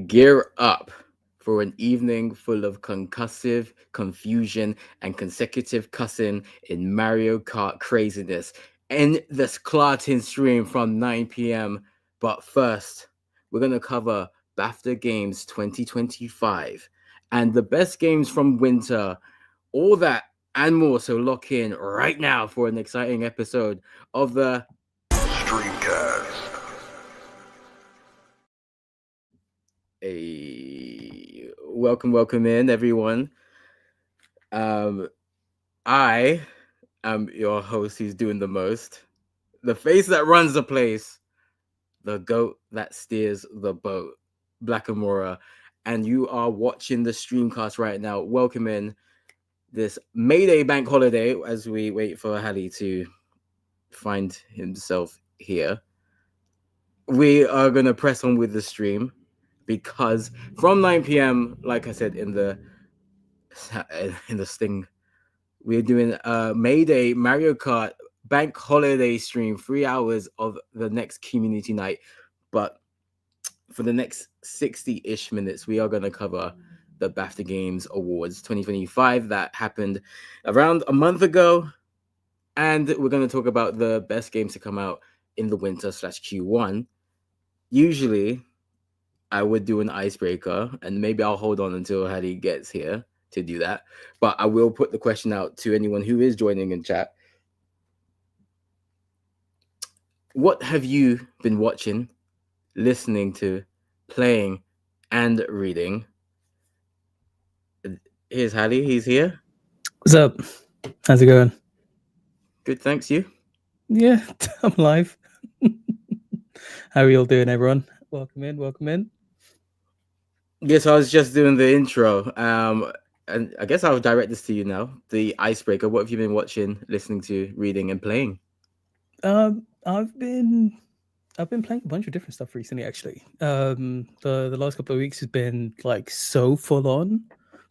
Gear up for an evening full of concussive confusion and consecutive cussing in Mario Kart craziness in this Clartin stream from 9 p.m. But first, we're going to cover BAFTA Games 2025 and the best games from winter, all that and more. So lock in right now for an exciting episode of the Streamcast. welcome in everyone. Um, I am your host who's doing the most, the face that runs the place, the goat that steers the boat, Blackamora, and you are watching the streamcast right now. Welcome in this May Day bank holiday as we wait for Hali to find himself here. We are gonna press on with the stream because from 9 p.m., like I said in the sting, we're doing a Mayday Mario Kart bank holiday stream, 3 hours of the next community night. But for the next 60-ish minutes, we are going to cover the BAFTA Games Awards 2025 that happened around a month ago. And we're going to talk about the best games to come out in the winter / Q1. Usually, I would do an icebreaker, and maybe I'll hold on until Hadi gets here to do that. But I will put the question out to anyone who is joining in chat. What have you been watching, listening to, playing, and reading? Here's Hadi. He's here. What's up? How's it going? Good, thanks. You? Yeah, I'm live. How are you all doing, everyone? Welcome in, welcome in. Yes, I was just doing the intro. And I guess I'll direct this to you now. The icebreaker. What have you been watching, listening to, reading, and playing? I've been playing a bunch of different stuff recently. Actually, the last couple of weeks has been like so full on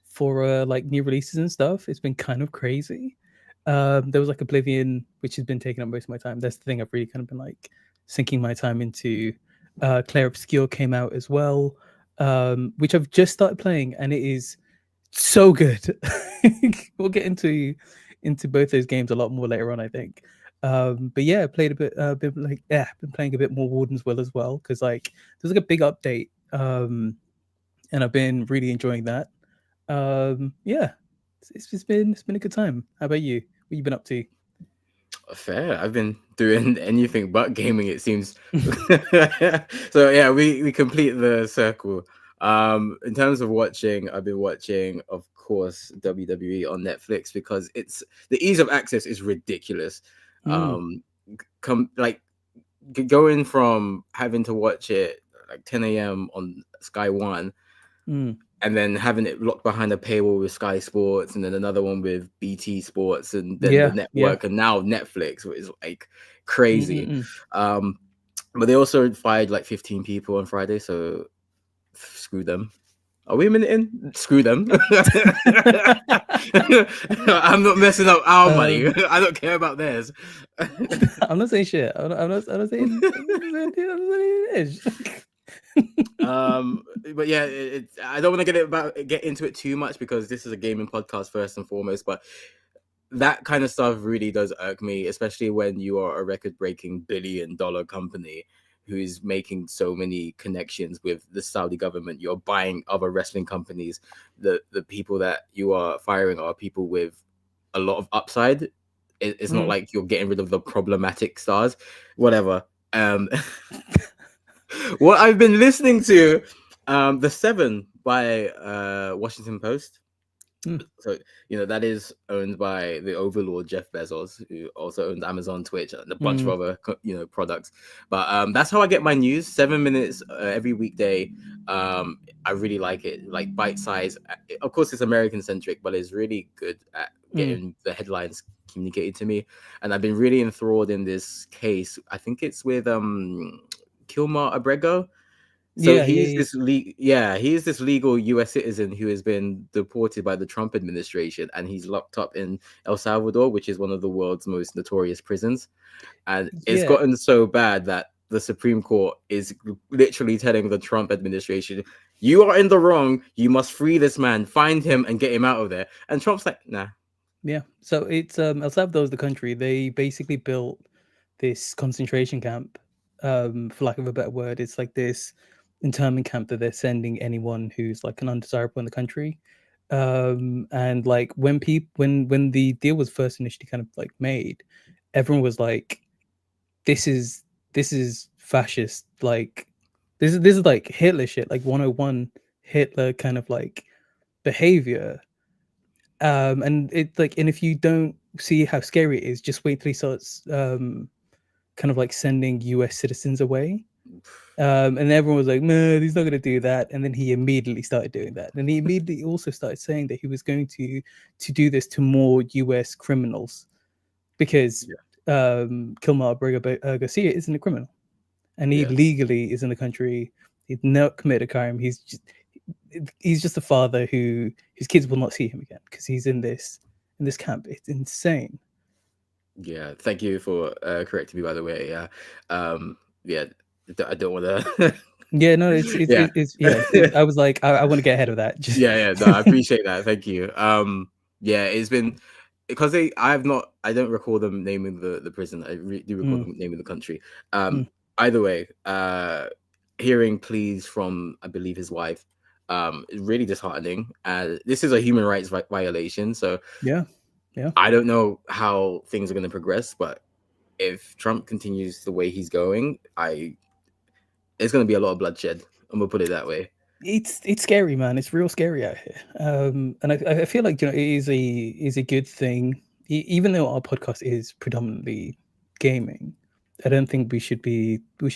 for like new releases and stuff. It's been kind of crazy. There was like Oblivion, which has been taking up most of my time. That's the thing I've really kind of been like sinking my time into. Claire Obscure came out as well, which I've just started playing, and it is so good. We'll get into both those games a lot more later on, I think. But yeah, I played a bit like been playing a bit more Warden's Will as well, because like there's like a big update, and I've been really enjoying that. Yeah, it's been a good time. How about you? What you been up to? Fair. I've been doing anything but gaming, it seems. So yeah, we complete the circle. In terms of watching, I've been watching, of course, WWE on Netflix because it's the ease of access is ridiculous. Going from having to watch it like 10 a.m. on Sky One, and then having it locked behind a paywall with Sky Sports, and then another one with BT Sports, and then the network, and now Netflix, which is like crazy. But they also fired like 15 people on Friday, so screw them. Are we a minute in? Screw them. I'm not messing up our money. I don't care about theirs. I'm not saying shit. I'm not saying But yeah, I don't want to get into it too much because this is a gaming podcast first and foremost. But that kind of stuff really does irk me, especially when you are a record-breaking billion-dollar company who's making so many connections with the Saudi government. You're buying other wrestling companies. The people that you are firing are people with a lot of upside. It's not like you're getting rid of the problematic stars. Whatever. What I've been listening to, The Seven by Washington Post. So, that is owned by the overlord Jeff Bezos, who also owns Amazon, Twitch, and a bunch of other, products. But that's how I get my news. 7 minutes every weekday. I really like it. Like bite size. Of course, it's American centric, but it's really good at getting the headlines communicated to me. And I've been really enthralled in this case. I think it's with Kilmar Abrego. So he's this legal U.S. citizen who has been deported by the Trump administration, and he's locked up in El Salvador, which is one of the world's most notorious prisons. And it's gotten so bad that the Supreme Court is literally telling the Trump administration, You are in the wrong. You must free this man, find him, and get him out of there. And Trump's like, nah. Yeah. So it's El Salvador's the country. They basically built this concentration camp, for lack of a better word. It's like this internment camp that they're sending anyone who's like an undesirable in the country. And like when when the deal was first initially kind of like made, everyone was like, this is fascist, like this is like Hitler shit, like 101 Hitler kind of like behavior. And it's like, and if you don't see how scary it is, just wait till he starts kind of like sending US citizens away. And everyone was like, no, he's not going to do that. And then he immediately started doing that. And he immediately also started saying that he was going to do this to more US criminals because Kilmar Garcia isn't a criminal, and he legally is in the country. He's not committed a crime. He's just a father who his kids will not see him again because he's in this camp. It's insane. Yeah, thank you for correcting me, by the way. Yeah, I don't want to. Yeah, no, it's I was like, I want to get ahead of that. Yeah, no, I appreciate that. Thank you. Yeah, it's been because I don't recall them naming the prison. I do recall them naming the country. Either way, hearing pleas from, I believe, his wife, is really disheartening. This is a human rights violation. So yeah, I don't know how things are going to progress, but if Trump continues the way he's going, it's going to be a lot of bloodshed. I'm gonna put it that way. It's scary, man. It's real scary out here. And I feel like, it is a good thing. Even though our podcast is predominantly gaming, I don't think we should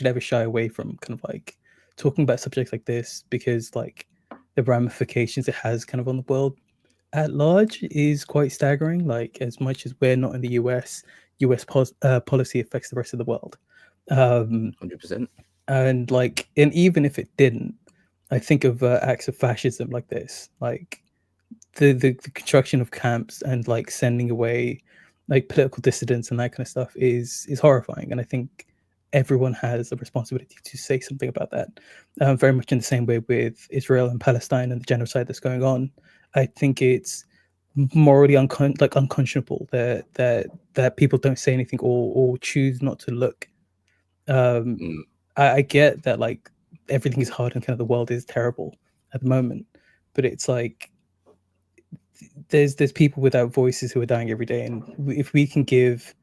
ever shy away from kind of like talking about subjects like this, because like the ramifications it has kind of on the world at large is quite staggering. Like, as much as we're not in the US policy affects the rest of the world. 100%. And like, and even if it didn't, I think of acts of fascism like this, like the construction of camps and like sending away like political dissidents and that kind of stuff is horrifying. And I think everyone has a responsibility to say something about that. Very much in the same way with Israel and Palestine and the genocide that's going on. I think it's morally unconscionable that people don't say anything or choose not to look. I get that like everything is hard and kind of the world is terrible at the moment, but it's like there's people without voices who are dying every day, and if we can give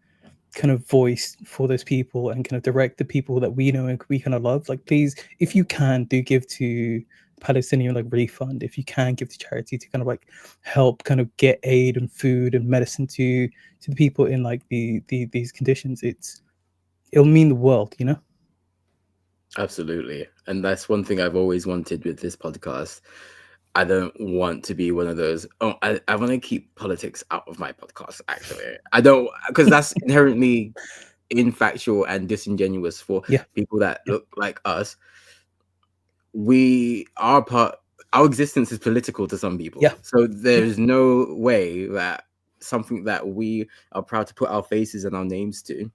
kind of voice for those people and kind of direct the people that we know and we kind of love, like, please, if you can, do give to Palestinian like relief fund. If you can, give to charity to kind of like help kind of get aid and food and medicine to the people in like these conditions. It'll mean the world, you know. Absolutely. And that's one thing I've always wanted with this podcast. I don't want to be one of those, I want to keep politics out of my podcast, actually. I don't, because that's inherently infactual and disingenuous for people that look like us. Our existence is political to some people. So there's no way that something that we are proud to put our faces and our names to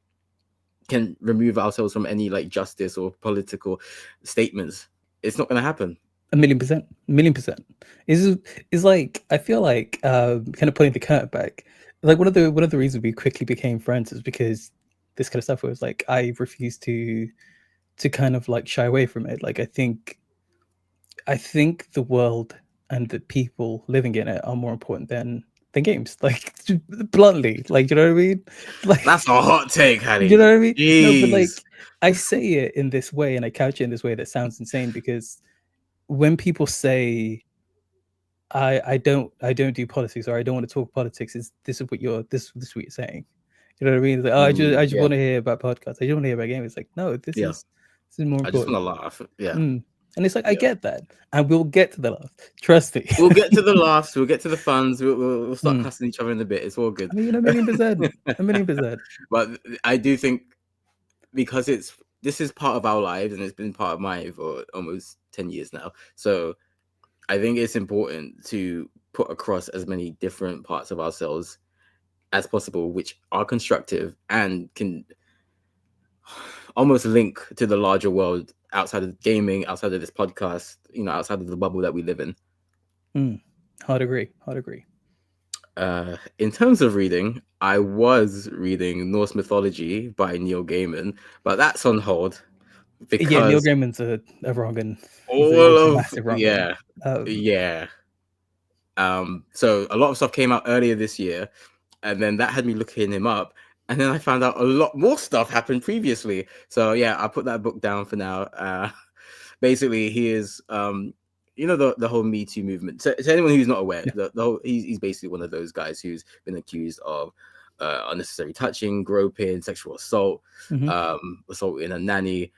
can remove ourselves from any like justice or political statements. It's not going to happen. 1,000,000%. Is like, I feel like kind of putting the curtain back. Like one of the reasons we quickly became friends is because this kind of stuff was like, I refused to kind of like shy away from it. Like, I think the world and the people living in it are more important than games, like, bluntly, like, you know what I mean? Like, that's a hot take, Hali. You know what I mean? Jeez. No, but like, I say it in this way and I couch it in this way that sounds insane, because when people say I don't do politics, or I don't want to talk politics, this is what you're saying. You know what I mean? It's like, I just want to hear about podcasts. I just want to hear about games. It's like, no, this is more important. I just want to laugh. Yeah. And it's like, I get that, and we'll get to the laugh. Trust me. We'll get to the laughs. We'll get to the funs. We'll start cussing each other in a bit. It's all good. I mean, 1,000,000%. 1,000,000%. But I do think, because this is part of our lives, and it's been part of mine for almost 10 years now. So I think it's important to put across as many different parts of ourselves as possible, which are constructive and can almost link to the larger world outside of gaming, outside of this podcast, outside of the bubble that we live in. Hard agree. In terms of reading, I was reading Norse Mythology by Neil Gaiman, but that's on hold because Neil Gaiman's a wrong'un. He's all a of massive wrong'un. yeah. So a lot of stuff came out earlier this year, and then that had me looking him up, and then I found out a lot more stuff happened previously. So yeah, I put that book down for now. Basically, he is the whole Me Too movement. So, to anyone who's not aware, the whole he's basically one of those guys who's been accused of unnecessary touching, groping, sexual assault, assaulting a nanny.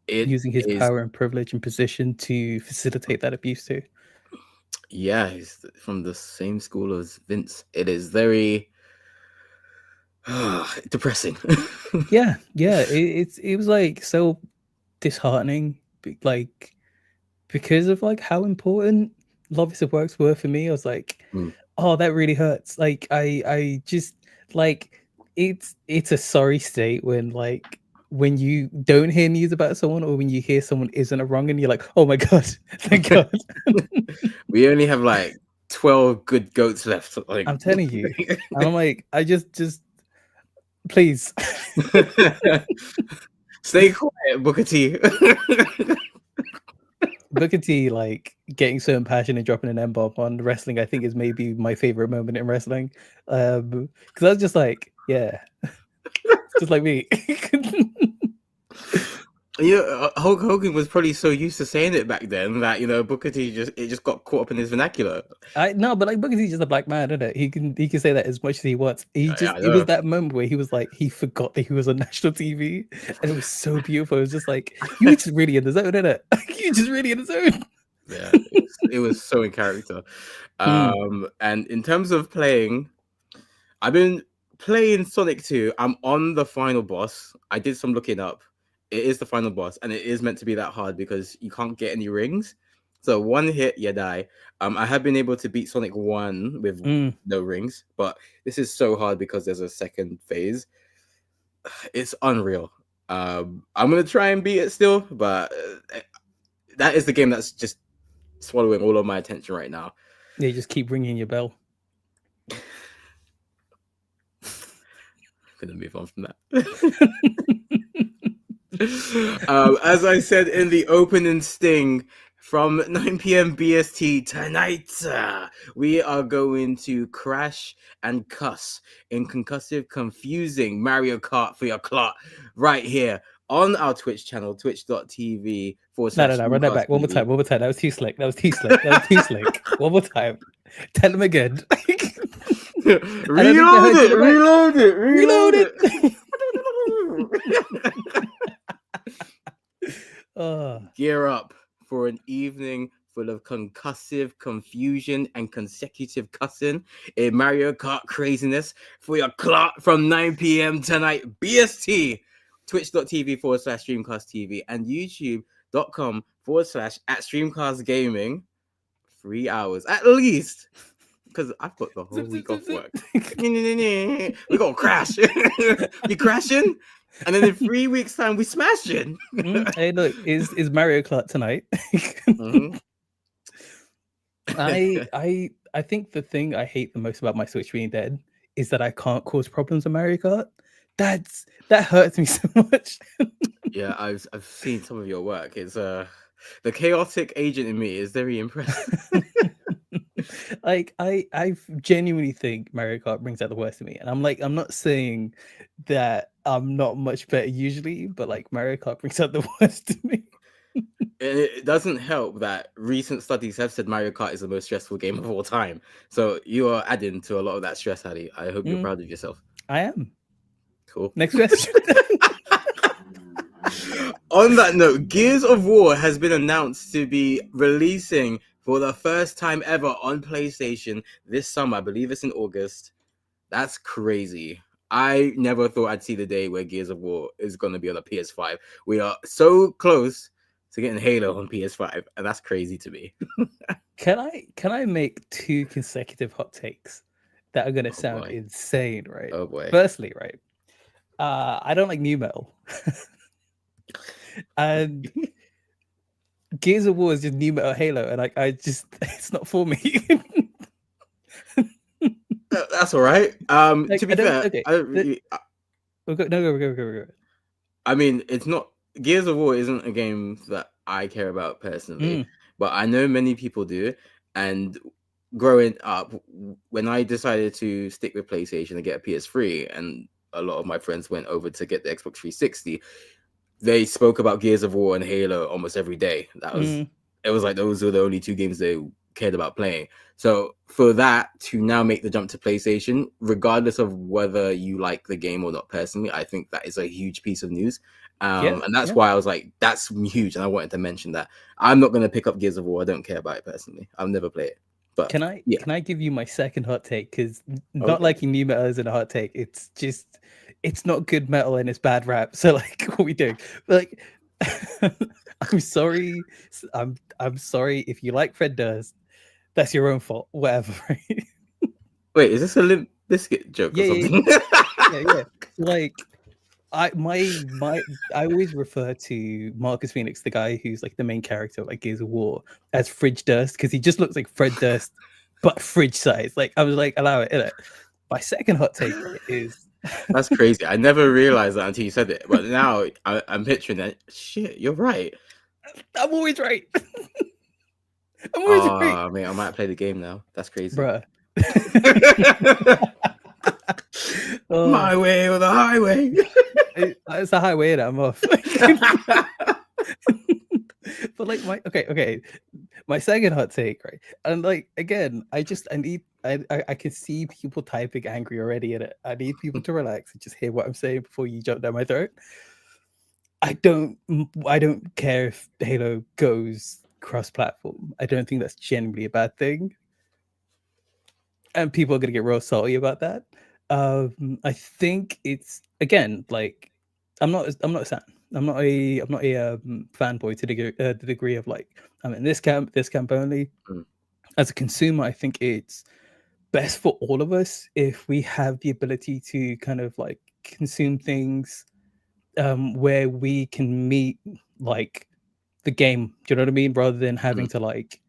Using his power and privilege and position to facilitate that abuse too. Yeah, he's from the same school as Vince. It is very depressing. yeah. It was like so disheartening, like because of like how important Love Is a Works were for me. I was like, oh, that really hurts. Like I just like it's a sorry state when you don't hear news about someone, or when you hear someone isn't a wrong, and you're like, oh my god, thank god. We only have like 12 good goats left. Like, I'm telling you. And I'm like, I just please. Stay quiet, Booker T. Booker T, like getting so impassioned and dropping an M-bomb on wrestling, I think is maybe my favorite moment in wrestling. Because I was just like, yeah, just like me. Hulk Hogan was probably so used to saying it back then that Booker T just got caught up in his vernacular. No, but like Booker T's just a black man, isn't it? He can say that as much as he wants. It was that moment where he was like, he forgot that he was on national TV, and it was so beautiful. It was just like, you were just really in the zone, isn't it? You just really in the zone. Yeah, it was so in character. And in terms of playing, I've been playing Sonic 2. I'm on the final boss. I did some looking up. It is the final boss, and it is meant to be that hard because you can't get any rings. So one hit, you die. I have been able to beat Sonic 1 with no rings, but this is so hard because there's a second phase. It's unreal. I'm going to try and beat it still, but that is the game that's just swallowing all of my attention right now. Yeah, you just keep ringing your bell. I'm going to move on from that. As I said in the opening sting, from 9 p.m. BST tonight, we are going to crash and cuss in concussive, confusing Mario Kart for your clot right here on our Twitch channel, twitch.tv/. No, run that back. One more time. That was too slick. One more time. Tell them again. Reload it. Gear up for an evening full of concussive confusion and consecutive cussing in Mario Kart craziness for your clock from 9 p.m. tonight, BST, twitch.tv/StreamcastTV and youtube.com/@StreamcastGaming. 3 hours at least, because I've got the whole week off work. We're gonna crash. You crashing? And then in 3 weeks' time, we smashing. Hey, look, is Mario Kart tonight? I think the thing I hate the most about my Switch being dead is that I can't cause problems on Mario Kart. That hurts me so much. Yeah, I've seen some of your work. It's the chaotic agent in me is very impressive. Like I genuinely think Mario Kart brings out the worst in me, and I'm not saying that I'm not much better usually, but like Mario Kart brings out the worst in me. It doesn't help that recent studies have said Mario Kart is the most stressful game of all time. So you are adding to a lot of that stress, Hali. I hope you're proud of yourself. I am. Cool. Next question. On that note, Gears of War has been announced to be releasing for the first time ever on PlayStation this summer. I believe it's in August. That's crazy. I never thought I'd see the day where Gears of War is going to be on a PS5. We are so close to getting Halo on PS5, and that's crazy to me. Can I make 2 consecutive hot takes that are going to sound insane, right? Oh boy. Firstly, right, I don't like new metal. And Gears of War is just new meta Halo, and like I just it's not for me. That's all right. Like, To be fair, okay. I don't really. Go. I mean, it's not Gears of War isn't a game that I care about personally, but I know many people do. And growing up, when I decided to stick with PlayStation and get a PS3, and a lot of my friends went over to get the Xbox 360, they spoke about Gears of War and Halo almost every day. It was like those were the only two games they cared about playing. So for that to now make the jump to PlayStation, regardless of whether you like the game or not personally, I think that is a huge piece of news. And that's why I was like, that's huge. And I wanted to mention that. I'm not going to pick up Gears of War. I don't care about it personally. I'll never play it. But can I give you my second hot take? Because not liking new metal isn't a hot take. It's just it's not good metal and it's bad rap. So like, what are we doing? Like, I'm sorry. I'm sorry if you like Fred Durst. That's your own fault. Whatever. Right? Wait, is this a Limp Bizkit joke or something? Yeah. Like, I always refer to Marcus Phoenix, the guy who's like the main character of like Gears of War, as Fridge Durst because he just looks like Fred Durst, but fridge size. Like I was like, allow it, innit? My second hot take is that's crazy. I never realized that until you said it, but now I'm picturing that. Shit, you're right. I'm always right. I'm always right. Man, I might play the game now. That's crazy, bruh. My way or the highway. It's a highway that I'm off. But like my second hot take, right? And like again, I can see people typing angry already in it. I need people to relax and just hear what I'm saying before you jump down my throat. I don't care if Halo goes cross-platform. I don't think that's generally a bad thing. And people are gonna get real salty about that. I think it's again like I'm not a fan. I'm not a fanboy to the degree of like I'm in this camp only. As a consumer, I think it's best for all of us if we have the ability to kind of like consume things where we can meet like the game. Do you know what I mean? Rather than having to like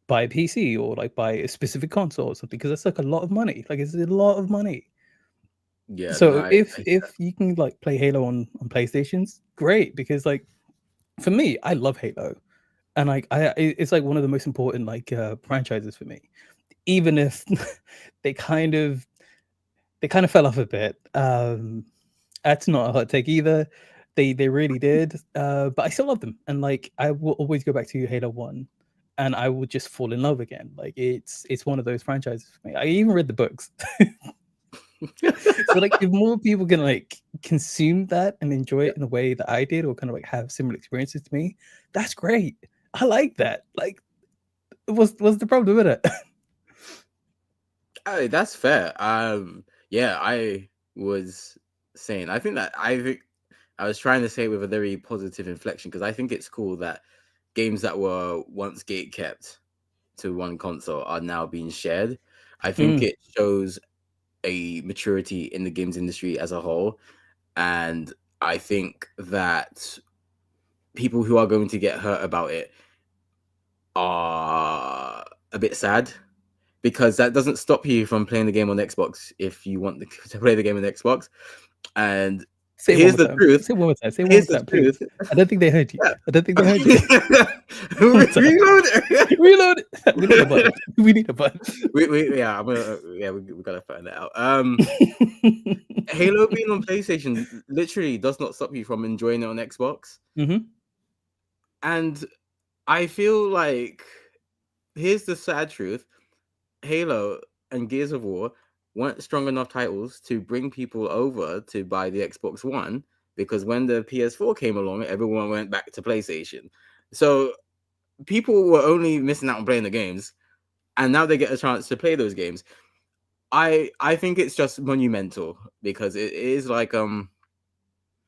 buy a PC or like buy a specific console or something, because that's like a lot of money. Like it's a lot of money. Yeah. So if you can like play Halo on PlayStations, great, because like for me, I love Halo, and like it's like one of the most important like franchises for me. Even if they kind of fell off a bit. That's not a hot take either. They really did. But I still love them, and like I will always go back to Halo 1, and I will just fall in love again. Like it's one of those franchises for me. I even read the books. So like if more people can like consume that and enjoy it in a way that I did, or kind of like have similar experiences to me, that's great. I like that. Like what's the problem with it? Oh, that's fair. Yeah, I was saying I think I was trying to say it with a very positive inflection, because I think it's cool that games that were once gate kept to one console are now being shared. I think it shows a maturity in the games industry as a whole, and I think that people who are going to get hurt about it are a bit sad, because that doesn't stop you from playing the game on Xbox if you want to play the game on Xbox. And here's the truth. Say one more time. Say one more time, please. I don't think they heard you. Yeah. I don't think they heard you. Reload it. Reload it. We need a button. We need a button. we gotta find that out. Halo being on PlayStation literally does not stop you from enjoying it on Xbox. And I feel like here's the sad truth: Halo and Gears of War weren't strong enough titles to bring people over to buy the Xbox One, because when the PS4 came along, everyone went back to PlayStation. So people were only missing out on playing the games, and now they get a chance to play those games. I think it's just monumental, because it is like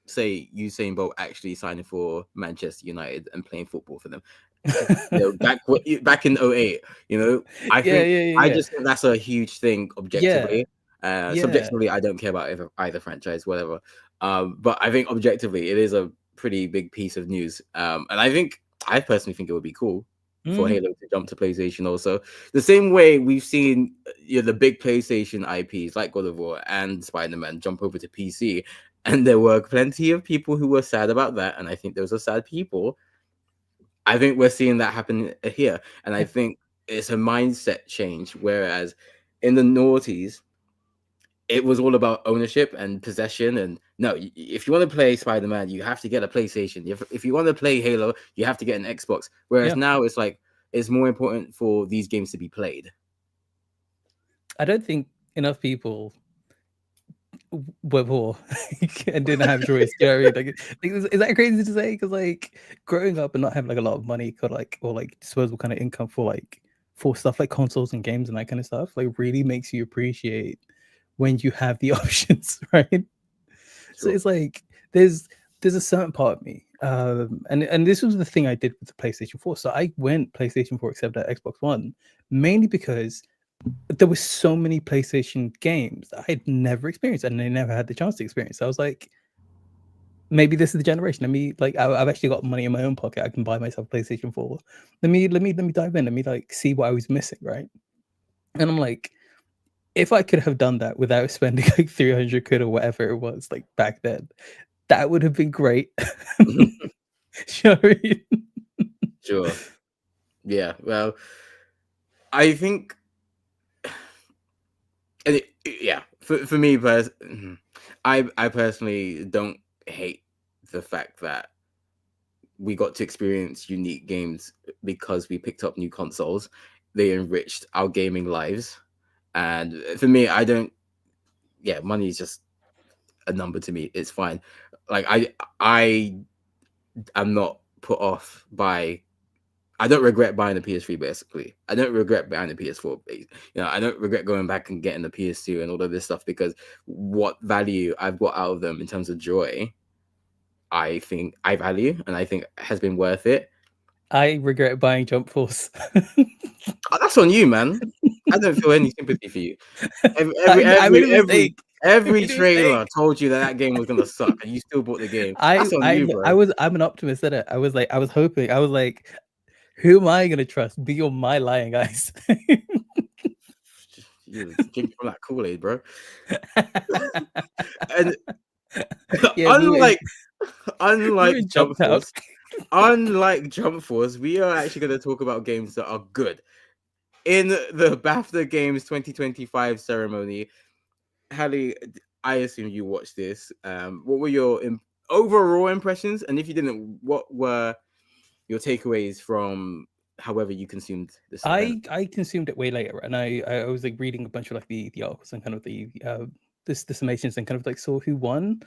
say Usain Bolt actually signing for Manchester United and playing football for them. Back in 08, I just think that's a huge thing objectively. Subjectively, I don't care about either franchise, whatever. But I think objectively, it is a pretty big piece of news. And I think I personally think it would be cool for Mm, Halo to jump to PlayStation. Also, the same way we've seen the big PlayStation IPs like God of War and Spider-Man jump over to PC, and there were plenty of people who were sad about that, and I think those are sad people. I think we're seeing that happen here, and I think it's a mindset change. Whereas in the noughties, it was all about ownership and possession. And no, if you want to play Spider-Man, you have to get a PlayStation. If you want to play Halo, you have to get an Xbox. Whereas Yeah. now it's like it's more important for these games to be played. I don't think enough people were poor and didn't have choice. You know what I mean? Like, is that crazy to say? Because like growing up and not having like a lot of money or like disposable kind of income for stuff like consoles and games and that kind of stuff, like really makes you appreciate when you have the options, right? So Sure. it's like there's a certain part of me, and this was the thing I did with the PlayStation 4. So I went PlayStation 4 except at Xbox One, mainly because there were so many PlayStation games that I had never experienced and I never had the chance to experience. So I was like, maybe this is the generation. Let me like I've actually got money in my own pocket. I can buy myself a PlayStation 4. Let me dive in. Let me like see what I was missing, right? And I'm like, if I could have done that without spending like 300 quid or whatever it was like back then, that would have been great. Sure. Sure. Yeah. Well, I think, yeah. For me, I personally don't hate the fact that we got to experience unique games because we picked up new consoles. They enriched our gaming lives. And for me, I don't, yeah, money is just a number to me. It's fine. Like I am not put off by, I don't regret buying the PS3 basically. I don't regret buying the PS4. I don't regret going back and getting the PS2 and all of this stuff because what value I've got out of them in terms of joy, I think I value and I think has been worth it. I regret buying Jump Force. Oh, that's on you, man. I don't feel any sympathy for you. I made a mistake. Every Made a trailer mistake. told you that game was gonna suck, and you still bought the game. That's on you, bro. I'm an optimist at it. I was hoping. I was like, who am I gonna trust? Be on my lying eyes. You drink from that Kool-Aid, bro. And Yeah, unlike Jump jumped out. Force, unlike Jump Force, we are actually going to talk about games that are good. In the BAFTA Games 2025 ceremony, Hali, I assume you watched this. What were your overall impressions? And if you didn't, what were your takeaways from however you consumed this event? I consumed it way later, and I was like reading a bunch of like the articles and kind of the summations and kind of like saw who won.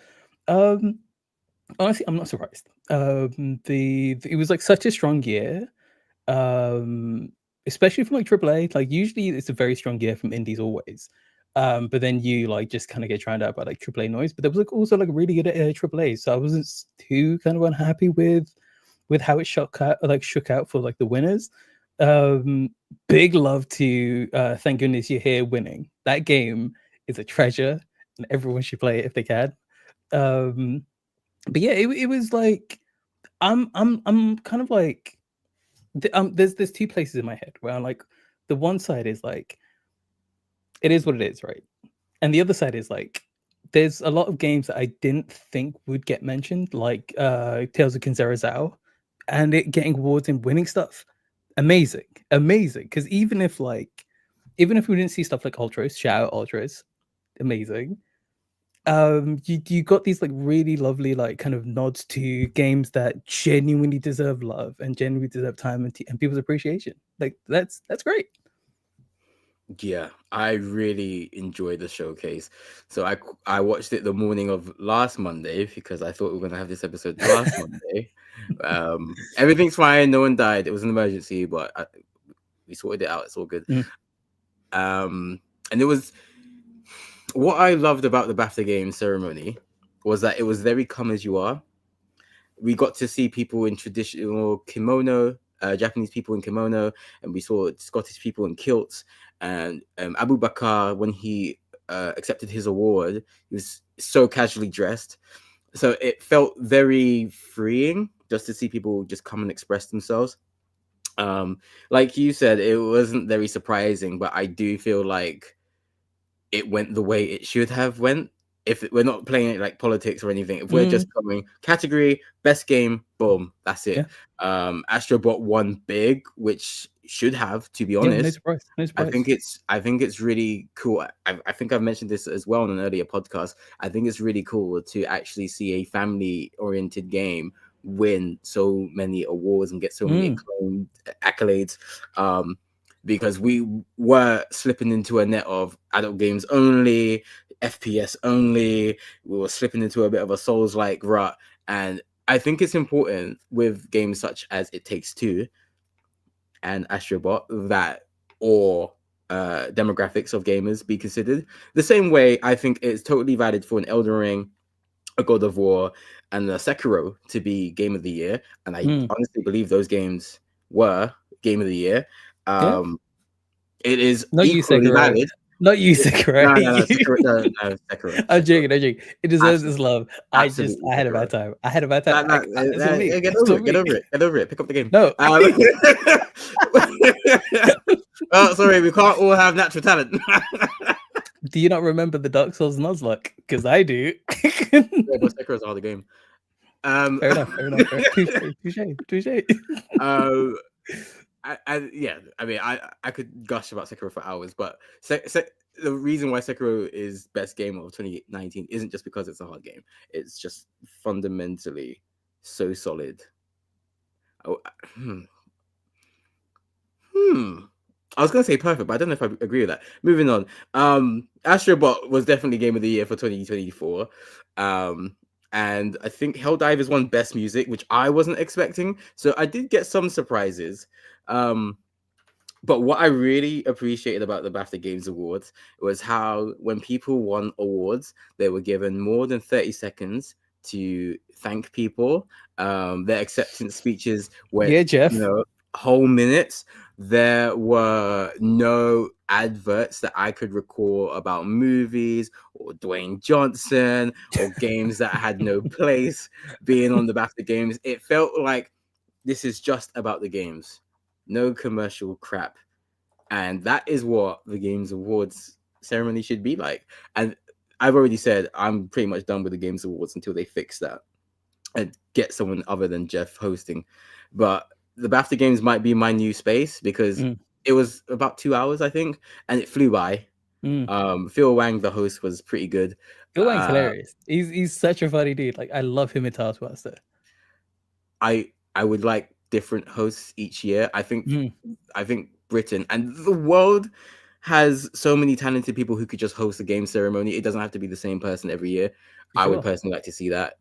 Honestly, I'm not surprised. It was like such a strong year, especially from like AAA. Like usually it's a very strong year from indies always, but then you like just kind of get drowned out by like AAA noise. But there was like also like really good AAA, so I wasn't too kind of unhappy with how it shook out for like the winners. Big love to Thank Goodness You're Here winning. That game is a treasure, and everyone should play it if they can. But yeah, it was like I'm kind of like there's two places in my head where I'm like the one side is like it is what it is, right? And the other side is like there's a lot of games that I didn't think would get mentioned, like Tales of Kinzera Zao, and it getting awards and winning stuff. Amazing. Because even if we didn't see stuff like Ultras, shout out Ultras, amazing. You got these like really lovely like kind of nods to games that genuinely deserve love and genuinely deserve time and people's appreciation. Like that's great. Yeah, I really enjoyed the showcase. So I watched it the morning of last Monday because I thought we were gonna have this episode last Monday. Everything's fine. No one died. It was an emergency, but we sorted it out. It's all good. And it was what I loved about the BAFTA Games ceremony was that it was very come as you are. We got to see people in traditional kimono, Japanese people in kimono, and we saw Scottish people in kilts. And Abu Bakr, when he accepted his award, he was so casually dressed. So it felt very freeing just to see people just come and express themselves. Like you said, it wasn't very surprising, but I do feel like it went the way it should have went. If we're not playing it like politics or anything, if we're just going category, best game, boom, that's it. Astrobot won big, which should have, to be honest. No surprise. I think it's really cool. I think I've mentioned this as well in an earlier podcast. I think it's really cool to actually see a family-oriented game win so many awards and get so many acclaimed accolades. Because we were slipping into a net of adult games only, FPS only. We were slipping into a bit of a Souls-like rut. And I think it's important with games such as It Takes Two and Astrobot that all demographics of gamers be considered. The same way I think it's totally valid for an Elden Ring, a God of War, and a Sekiro to be Game of the Year. And I honestly believe those games were Game of the Year. It is not equally valid. Not you, Sekiro. No, Sekiro. I'm joking. It deserves this love. Absolutely, I had a bad time. Get over it. Pick up the game. No. Oh, sorry, we can't all have natural talent. Do you not remember the Dark Souls Nuzlocke? Because I do. Yeah, but Sekiro's a harder game. Fair enough. Touche. I could gush about Sekiro for hours, but the reason why Sekiro is best game of 2019 isn't just because it's a hard game. It's just fundamentally so solid. I was going to say perfect, but I don't know if I agree with that. Moving on. Astrobot was definitely Game of the Year for 2024. And I think Helldivers won Best Music, which I wasn't expecting. So I did get some surprises. But what I really appreciated about the BAFTA Games Awards was how when people won awards, they were given more than 30 seconds to thank people. Their acceptance speeches were, Jeff. Whole minutes. There were no adverts that I could recall about movies or Dwayne Johnson or games that had no place being on the BAFTA Games. It felt like this is just about the games. No commercial crap. And that is what the Games Awards ceremony should be like. And I've already said I'm pretty much done with the Games Awards until they fix that and get someone other than Jeff hosting. But the BAFTA Games might be my new space because it was about 2 hours, I think, and it flew by. Phil Wang, the host, was pretty good. Phil Wang's hilarious. He's such a funny dude. Like, I love him in Taskmaster. I would like different hosts each year. I think Britain and the world has so many talented people who could just host a game ceremony. It doesn't have to be the same person every year. I would personally like to see that.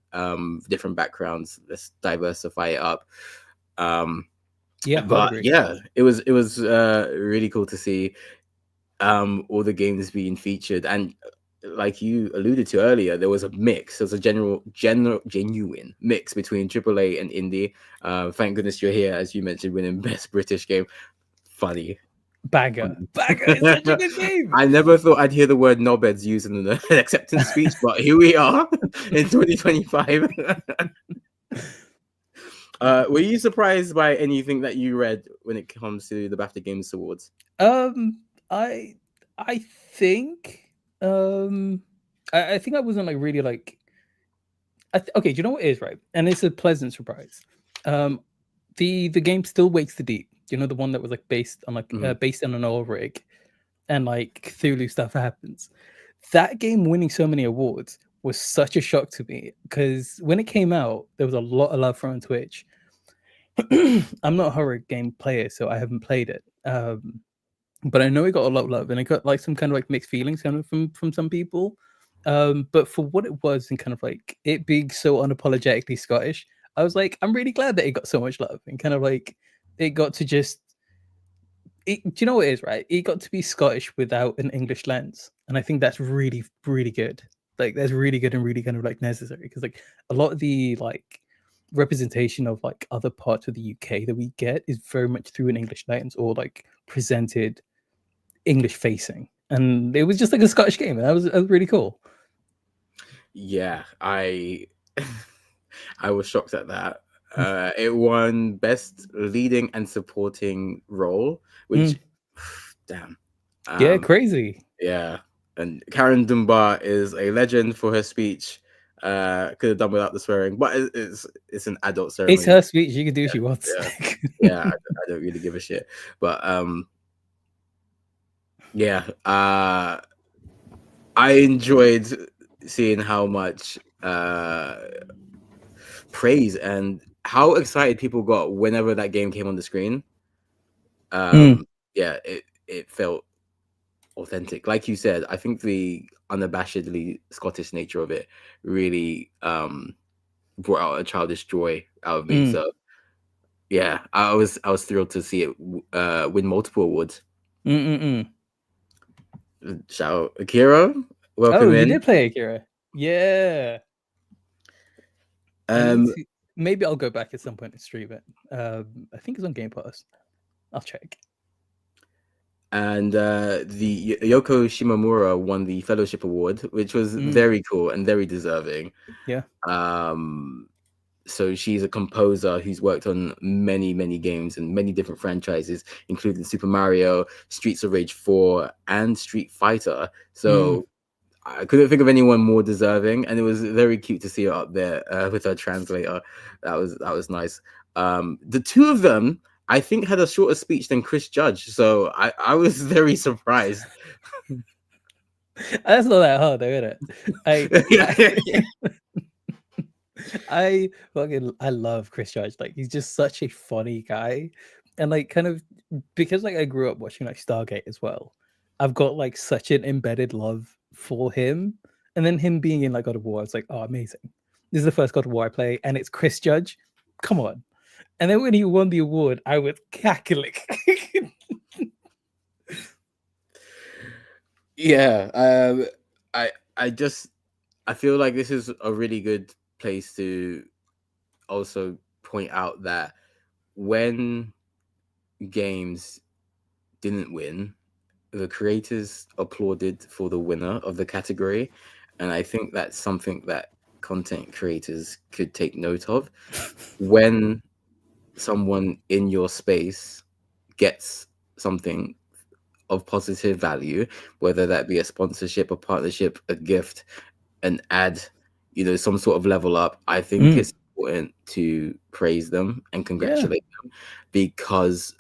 Different backgrounds. Let's diversify it up. It was really cool to see all the games being featured, and like you alluded to earlier, there was a mix. There was a genuine mix between AAA and indie. Thank goodness you're here, as you mentioned, winning Best British Game. Funny. Bagger. It's such a good game. I never thought I'd hear the word knobheads used in an acceptance speech, but here we are in 2025. Were you surprised by anything that you read when it comes to the BAFTA Games Awards? I think I think I wasn't like really like. Okay, do you know what it is, right? And it's a pleasant surprise. The game still wakes the deep. You know, the one that was like based on an oil rig, and like Cthulhu stuff happens. That game winning so many awards was such a shock to me because when it came out, there was a lot of love from Twitch. I'm not a horror game player, so I haven't played it. But I know it got a lot of love, and it got like some kind of like mixed feelings kind of from some people. But for what it was, and kind of like it being so unapologetically Scottish, I was like, I'm really glad that it got so much love, and kind of like it got to just. Do you know what it is, right? It got to be Scottish without an English lens, and I think that's really, really good. Like that's really good and really kind of like necessary because like a lot of the like representation of like other parts of the UK that we get is very much through an English lens or like presented English facing, and it was just like a Scottish game, and that was really cool. Yeah, I was shocked at that. It won Best Leading and Supporting Role, which, damn. Yeah, crazy. Yeah. And Karen Dunbar is a legend for her speech. Could have done without the swearing, but it's an adult ceremony. It's her speech. She can do what she wants. Yeah, I don't really give a shit. But yeah, I enjoyed seeing how much praise and how excited people got whenever that game came on the screen. Yeah, it felt authentic. Like you said, I think the unabashedly Scottish nature of it really brought out a childish joy out of me. So yeah, I was thrilled to see it win multiple awards. Shout out Akira. Welcome in. You did play Akira. Yeah. Maybe I'll go back at some point and stream it. I think it's on Game Pass. I'll check. And the Yoko Shimomura won the Fellowship Award, which was very cool and very deserving. Yeah. So she's a composer who's worked on many games and many different franchises, including Super Mario, Streets of Rage 4, and Street Fighter. So I couldn't think of anyone more deserving, and it was very cute to see her up there with her translator. That was nice. The two of them, I think, had a shorter speech than Chris Judge, so I was very surprised. That's not that hard, though, is it? I love Chris Judge. Like, he's just such a funny guy, and like, kind of because like I grew up watching like Stargate as well. I've got like such an embedded love for him, and then him being in like God of War, I was like, oh, amazing! This is the first God of War I play, and it's Chris Judge. Come on! And then when he won the award, I was cackling. Yeah, I feel like this is a really good place to also point out that when games didn't win, the creators applauded for the winner of the category, and I think that's something that content creators could take note of. When someone in your space gets something of positive value, whether that be a sponsorship, a partnership, a gift, an ad, some sort of level up, I think it's important to praise them and congratulate them, because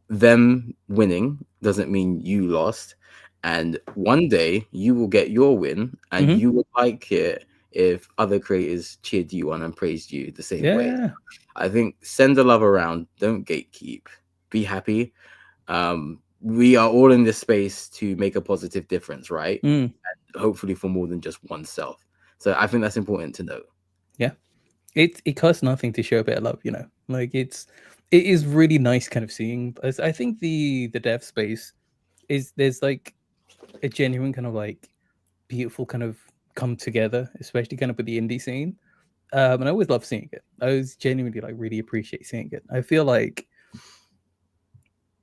them winning doesn't mean you lost. And one day you will get your win, and you would like it if other creators cheered you on and praised you the same way. I think send the love around, don't gatekeep, be happy. We are all in this space to make a positive difference, right? And hopefully for more than just oneself. So I think that's important to note. Yeah, it costs nothing to show a bit of love, like it is really nice kind of seeing. I think the dev space there's like a genuine kind of like beautiful kind of come together, especially kind of with the indie scene. And I always love seeing it. I always genuinely like really appreciate seeing it. I feel like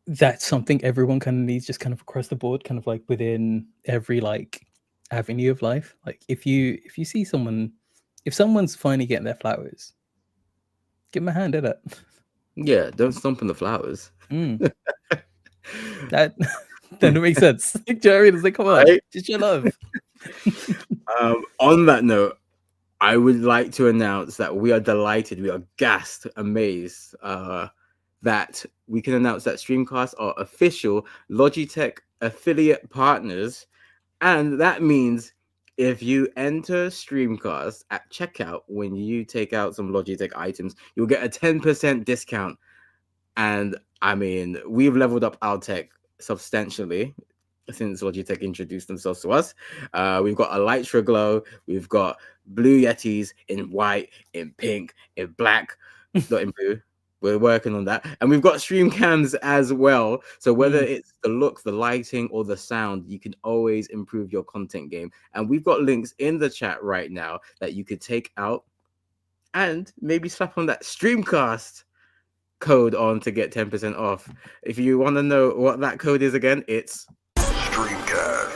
that's something everyone kind of needs, just kind of across the board, kind of like within every like avenue of life. Like if you see someone, if someone's finally getting their flowers, give them a hand at it. Yeah, don't stomp on the flowers. That doesn't make sense. Like, Jerry is like, come on, just your love. On that note, I would like to announce that we are delighted, we are gassed, amazed that we can announce that Streamcast are official Logitech affiliate partners. And that means if you enter Streamcast at checkout, when you take out some Logitech items, you'll get a 10% discount. And I mean, we've leveled up our tech substantially since Logitech introduced themselves to us. We've got a Lytra Glow, we've got Blue Yetis in white, in pink, in black, not in blue. We're working on that. And we've got stream cams as well. So whether it's the look, the lighting, or the sound, you can always improve your content game. And we've got links in the chat right now that you could take out and maybe slap on that Streamcast code on to get 10% off. If you want to know what that code is again, it's Streamcast.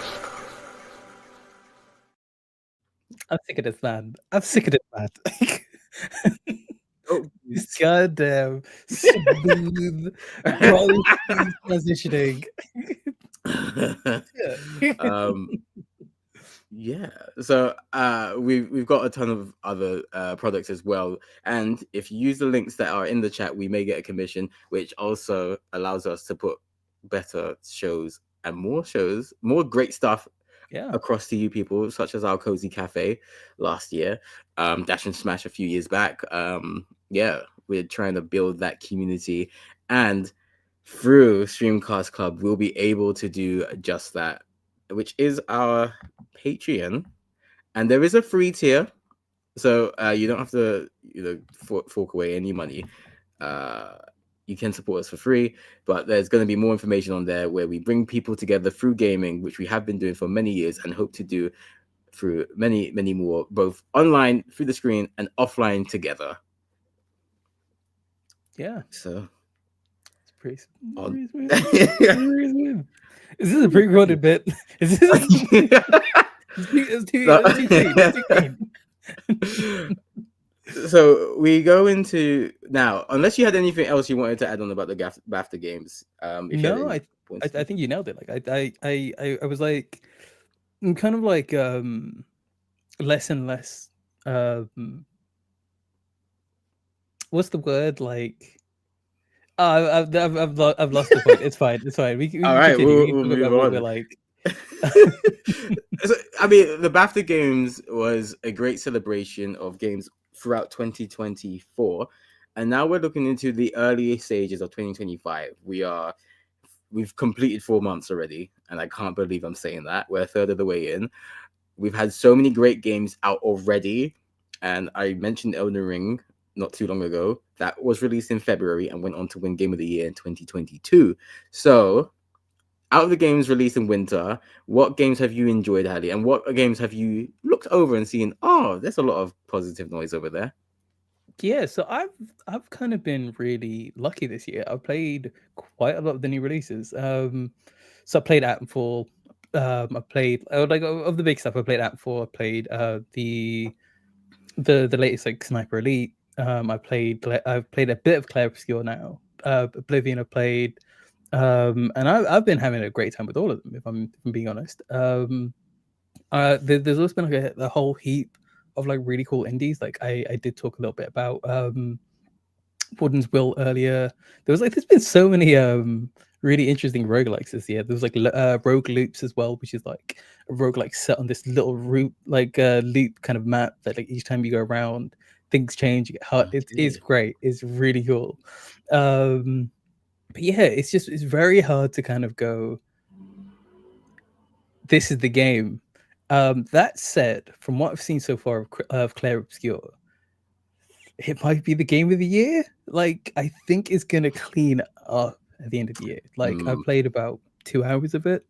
I'm sick of this, man. Oh, Goddamn smooth, rolling smooth transitioning. Yeah. um, yeah. So we've got a ton of other products as well. And if you use the links that are in the chat, we may get a commission, which also allows us to put better shows and more great stuff Yeah. across to you people, such as our Cozy Cafe last year, Dash and Smash a few years back. Yeah, we're trying to build that community, and through Streamcast Club, we'll be able to do just that, which is our Patreon. And there is a free tier, so you don't have to, fork away any money. You can support us for free, but there's going to be more information on there where we bring people together through gaming, which we have been doing for many years and hope to do through many, many more, both online, through the screen, and offline together. Yeah. So It's pretty on. smooth. Pretty smooth. Is this a pre-recorded bit? Is this? It's too clean. So we go into now, unless you had anything else you wanted to add on about the BAFTA games. No, I think you nailed it. Like I was like, I'm kind of like less and less what's the word, like I've lost the point. It's fine. We all can right, continue. We can we'll talk move about what on. we're like. So, I mean, the BAFTA Games was a great celebration of games throughout 2024, and now we're looking into the early stages of 2025. We've completed 4 months already, and I can't believe I'm saying that. We're a third of the way in. We've had so many great games out already, and I mentioned Elden Ring not too long ago. That was released in February and went on to win Game of the Year in 2022. So, out of the games released in winter, what games have you enjoyed, Hali? And what games have you looked over and seen? Oh, there's a lot of positive noise over there. Yeah, so I've kind of been really lucky this year. I've played quite a lot of the new releases. So I played Attenfall. I played like of the big stuff. I played Attenfall. I played the latest like Sniper Elite. I've played a bit of Clair Obscur now. Oblivion I played. And I've been having a great time with all of them, if I'm being honest. There's also been like a whole heap of like really cool indies. Like I did talk a little bit about Warden's Will earlier. There's been so many really interesting roguelikes this year. There's like Rogue Loops as well, which is like a roguelike set on this little route, like loop kind of map that like each time you go around, things change, you get hurt. It's great. It's really cool. But yeah, it's very hard to kind of go, this is the game. That said, from what I've seen so far of Clair Obscur, it might be the game of the year. Like, I think it's gonna clean up at the end of the year. Like, I played about 2 hours of it.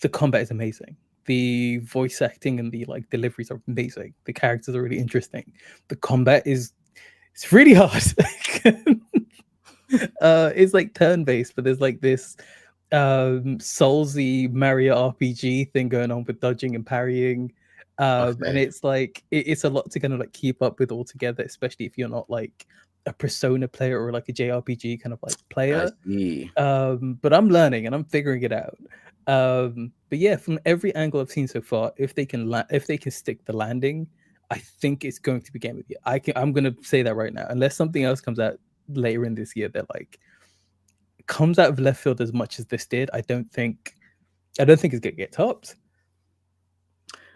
The combat is amazing. The voice acting and the like deliveries are amazing. The characters are really interesting. The combat it's really hard. It's like turn-based, but there's like this Soulsy Mario RPG thing going on with dodging and parrying. And it's like it's a lot to kind of like keep up with all together, especially if you're not like a Persona player or like a JRPG kind of like player. But I'm learning and I'm figuring it out. But yeah, from every angle I've seen so far, if they can stick the landing, I think it's going to be game of the year. I'm gonna say that right now, unless something else comes out later in this year that like comes out of left field as much as this did. I don't think it's gonna get topped.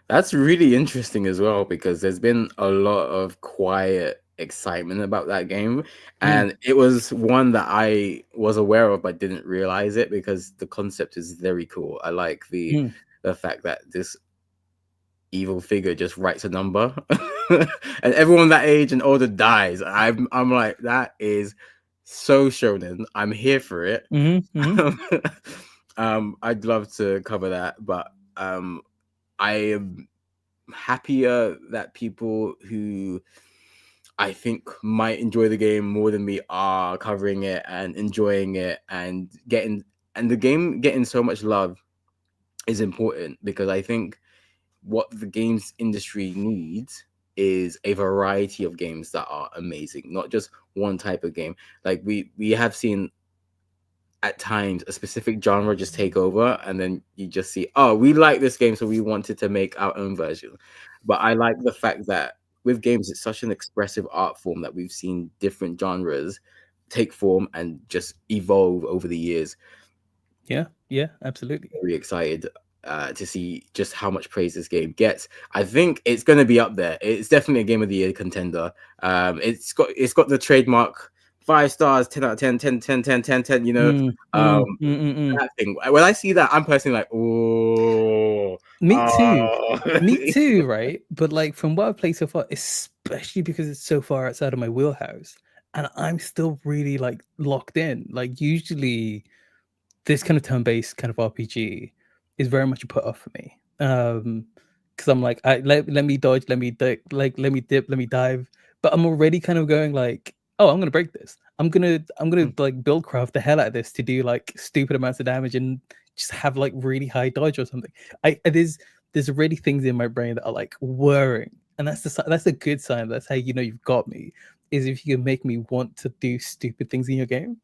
That's really interesting as well, because there's been a lot of quiet excitement about that game, and it was one that I was aware of but didn't realize it, because the concept is very cool. I like the fact that this evil figure just writes a number and everyone that age and older dies. I'm like, that is so shonen. I'm here for it. I'd love to cover that, but I am happier that people who I think might enjoy the game more than me are covering it and enjoying it, and the game getting so much love is important, because I think what the games industry needs is a variety of games that are amazing, not just one type of game. Like we have seen at times a specific genre just take over, and then you just see, oh, we like this game, so we wanted to make our own version. But I like the fact that with games, it's such an expressive art form that we've seen different genres take form and just evolve over the years. Yeah, absolutely. Very excited to see just how much praise this game gets. I think it's going to be up there. It's definitely a game of the year contender. It's got the trademark 5 stars, 10 out of 10, 10, 10, 10, 10, 10, that thing. When I see that, I'm personally like, oh, Me too, right? But like from what I've played so far, especially because it's so far outside of my wheelhouse, and I'm still really like locked in. Like usually this kind of turn-based kind of RPG is very much a put off for me. Because I'm like, let me dodge, let me dip, let me dive. But I'm already kind of going like, oh, I'm gonna break this. I'm gonna like build craft the hell out of this to do like stupid amounts of damage and just have like really high dodge or something. There's already things in my brain that are like whirring, and that's a good sign. That's how you know you've got me. Is if you can make me want to do stupid things in your game.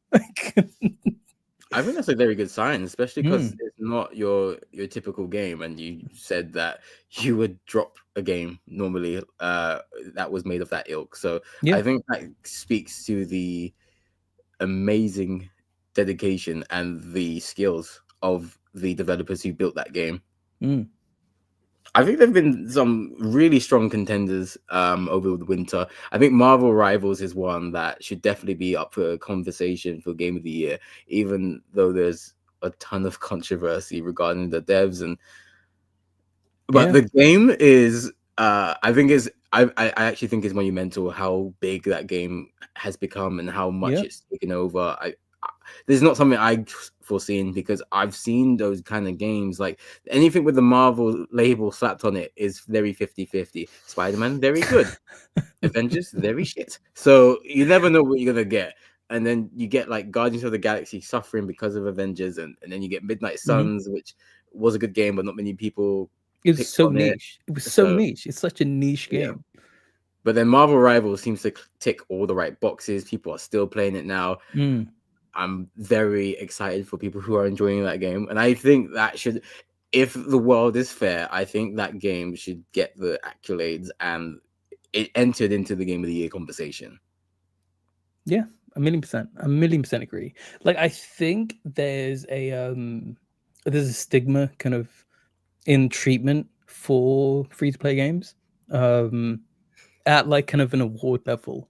I think that's a very good sign, especially because it's not your typical game, and you said that you would drop a game normally that was made of that ilk. So Yeah. I think that speaks to the amazing dedication and the skills of the developers who built that game. I think there've been some really strong contenders over the winter. I think Marvel Rivals is one that should definitely be up for a conversation for Game of the Year, even though there's a ton of controversy regarding the devs. But the game is, I actually think is monumental how big that game has become and how much it's taken over. There's not something I foreseen, because I've seen those kind of games. Like anything with the Marvel label slapped on it is very 50-50. Spider-Man, very good. Avengers, very shit. So you never know what you're gonna get. And then you get like Guardians of the Galaxy suffering because of Avengers, and then you get Midnight Suns, which was a good game, but not many people. It was so niche. It was so niche. It's such a niche game. But then Marvel Rivals seems to tick all the right boxes. People are still playing it now. I'm very excited for people who are enjoying that game. And I think that should, if the world is fair, I think that game should get the accolades, and it entered into the Game of the Year conversation. Yeah, 1,000,000% agree. Like I think there's a stigma kind of in treatment for free-to-play games at like kind of an award level.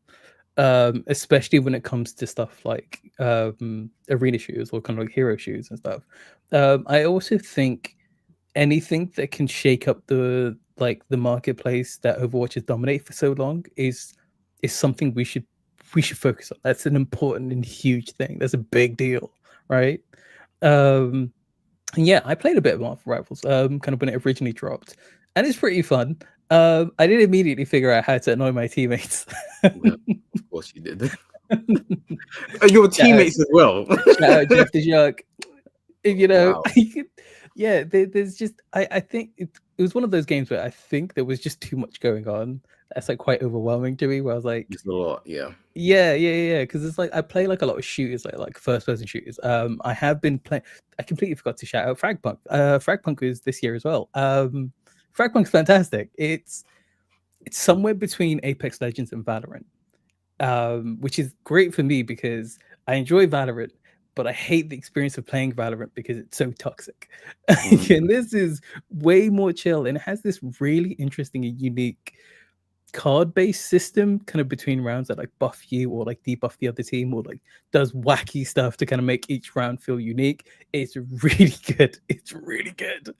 Especially when it comes to stuff like arena shooters or kind of like hero shooters and stuff. I also think anything that can shake up the marketplace that Overwatch has dominated for so long is something we should focus on. That's an important and huge thing. That's a big deal, right? Yeah, I played a bit of Marvel Rivals, kind of when it originally dropped, and it's pretty fun. I did immediately figure out how to annoy my teammates. Well, of course you did. Your teammates as well. Shout out Jeff the Shark. You know, wow. Yeah, there's just I think it was one of those games where I think there was just too much going on. That's like quite overwhelming to me. Where I was like, it's a lot, yeah. Because it's like I play like a lot of shooters, like first person shooters. I have been playing. I completely forgot to shout out Fragpunk. Fragpunk is this year as well. Fragpunk's fantastic. It's somewhere between Apex Legends and Valorant, which is great for me because I enjoy Valorant, but I hate the experience of playing Valorant because it's so toxic. And this is way more chill, and it has this really interesting and unique card-based system kind of between rounds that like buff you or like debuff the other team, or like does wacky stuff to kind of make each round feel unique. It's really good. It's really good.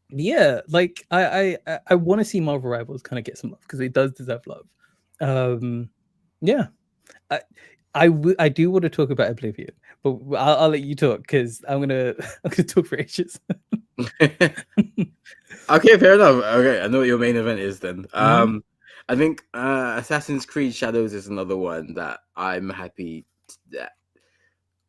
Yeah, like I want to see Marvel Rivals kind of get some love because it does deserve love. Yeah, I do want to talk about Oblivion, but I'll let you talk because I'm gonna talk for ages. Okay, fair enough. Okay, I know what your main event is then. I think Assassin's Creed Shadows is another one that I'm happy that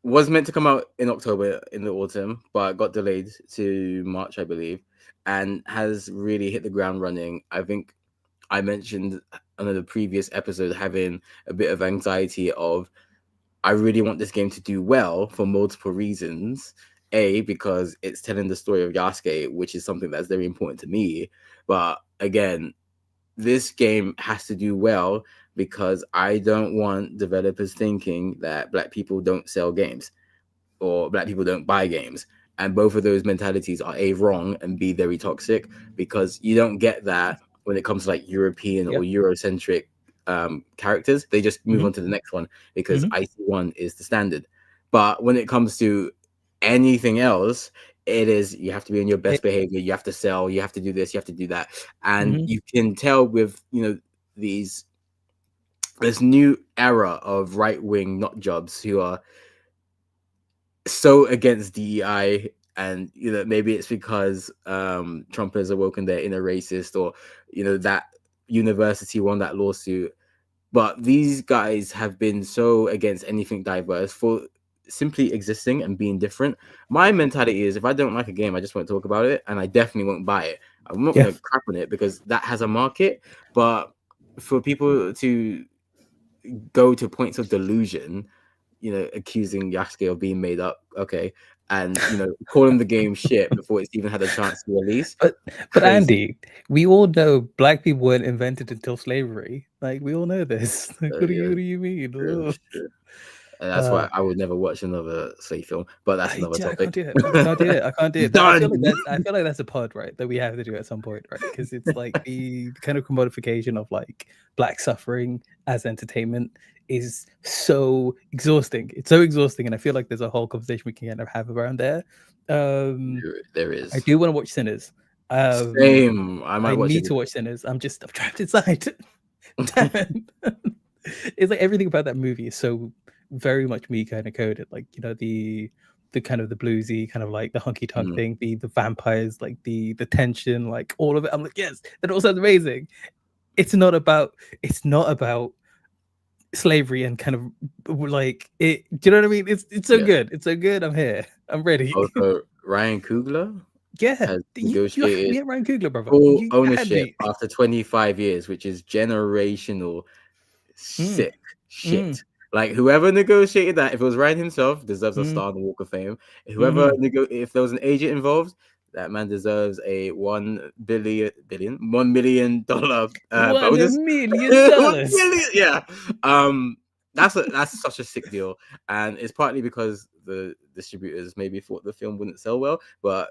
was meant to come out in October in the autumn, but got delayed to March, I believe, and has really hit the ground running. I think I mentioned on the previous episode having a bit of anxiety of I really want this game to do well for multiple reasons. A, because it's telling the story of Yasuke, which is something that's very important to me. But again, this game has to do well because I don't want developers thinking that black people don't sell games or black people don't buy games. And both of those mentalities are A, wrong, and B, very toxic, because you don't get that when it comes to like European or Eurocentric characters. They just move on to the next one because IC1 is the standard. But when it comes to anything else, it is you have to be on your best behavior, you have to sell, you have to do this, you have to do that. And you can tell with, you know, this new era of right-wing nut jobs who are so against DEI, and you know, maybe it's because Trump has awoken their inner racist, or you know, that university won that lawsuit. But these guys have been so against anything diverse for simply existing and being different. My mentality is if I don't like a game, I just won't talk about it, and I definitely won't buy it. I'm not going to crap on it because that has a market. But for people to go to points of delusion, you know, accusing Yasuke of being made up, okay, and you know, calling the game shit before it's even had a chance to release. But Andy, we all know black people weren't invented until slavery. Like we all know this. Like, what do you mean? True. And that's why I would never watch another slave film. But that's another topic. I can't do it. I can't do it. I feel like that's a pod, right? That we have to do at some point, right? Because it's like the kind of commodification of like black suffering as entertainment is so exhausting. It's so exhausting, and I feel like there's a whole conversation we can kind of have around there. There is. I do want to watch Sinners. Same. I need to watch Sinners. I'm trapped inside. Damn it. It's like everything about that movie is so very much me kind of coded. Like, you know, the kind of the bluesy, kind of like the hunky tonk thing, the vampires, like the tension, like all of it. I'm like, yes, that all sounds amazing. It's not about slavery and kind of like it. Do you know what I mean? It's so good. It's so good. I'm here. I'm ready. Also, Ryan Coogler. Has negotiated Ryan Coogler, brother. Full ownership after 25 years, which is generational sick shit. Like whoever negotiated that, if it was Ryan himself, deserves a star on the Walk of Fame. Whoever if there was an agent involved, that man deserves a $1 million bonus. $1 million. Yeah. That's such a sick deal, and it's partly because the distributors maybe thought the film wouldn't sell well, but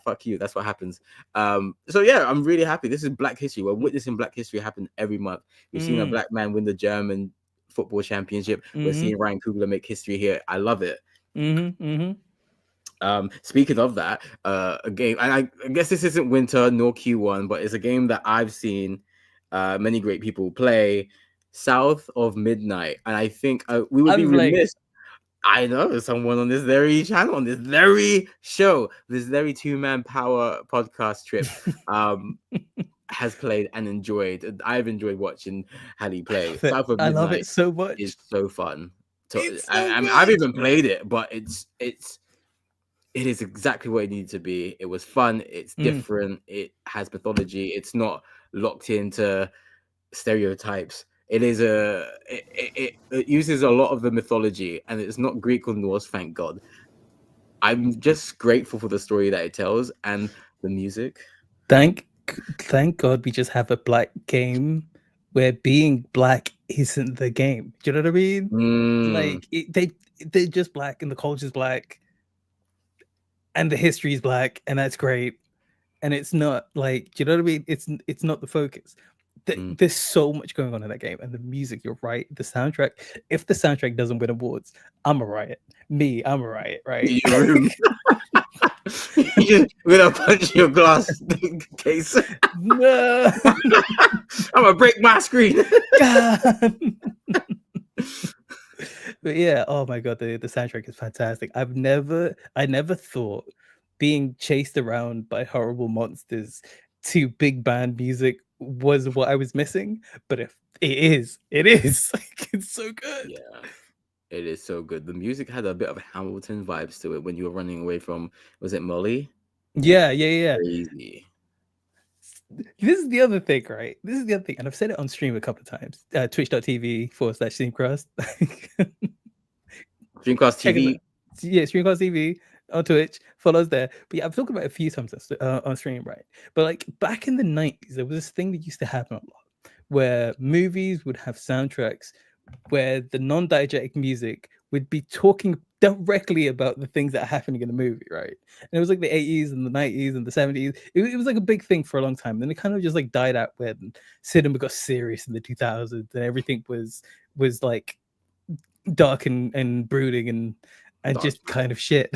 fuck you, that's what happens. So yeah, I'm really happy. This is Black History. We're witnessing Black History happen every month. We've seen a black man win the German football championship. We're seeing Ryan Coogler make history here. I love it. Speaking of that, a game, and I guess this isn't winter nor Q1, but it's a game that I've seen many great people play, South of Midnight. And I think we would be remiss. I know someone on this very channel, on this very show, this very two-man power podcast trip has played and enjoyed. I've enjoyed watching Hali play. South of Midnight. I love it so much. It's so fun. I mean, I've even played it, but it is exactly what it needed to be. It was fun. It's different. It has mythology. It's not locked into stereotypes. It is it uses a lot of the mythology, and it's not Greek or Norse, thank God. I'm just grateful for the story that it tells and the music. Thank God we just have a black game where being black isn't the game. Do you know what I mean? Like they're just black, and the culture's black, and the history is black, and that's great. And it's not like, do you know what I mean? It's not the focus. There's so much going on in that game, and the music. You're right. The soundtrack. If the soundtrack doesn't win awards, I'm a riot. I'm a riot. Right? You're gonna punch your glass case. No. I'm gonna break my screen. But yeah, oh my God, the soundtrack is fantastic. I never thought being chased around by horrible monsters to big band music was what I was missing, but if it is like, it's so good. Yeah, it is so good. The music had a bit of Hamilton vibes to it when you were running away from, was it Molly? Yeah. Crazy. this is the other thing, right? This is the other thing, and I've said it on stream a couple of times. Twitch.tv/Streamcast. Dreamcast Check us out. TV. Yeah, Streamcast TV on Twitch. Follow us there. But yeah, I've talked about it a few times on stream, right? But like back in the 90s, there was this thing that used to happen a lot where movies would have soundtracks where the non-diegetic music would be talking directly about the things that are happening in the movie, right? And it was like the 80s and the 90s and the 70s. It was like a big thing for a long time. Then it kind of just like died out when cinema got serious in the 2000s and everything was like dark and brooding and just kind of shit.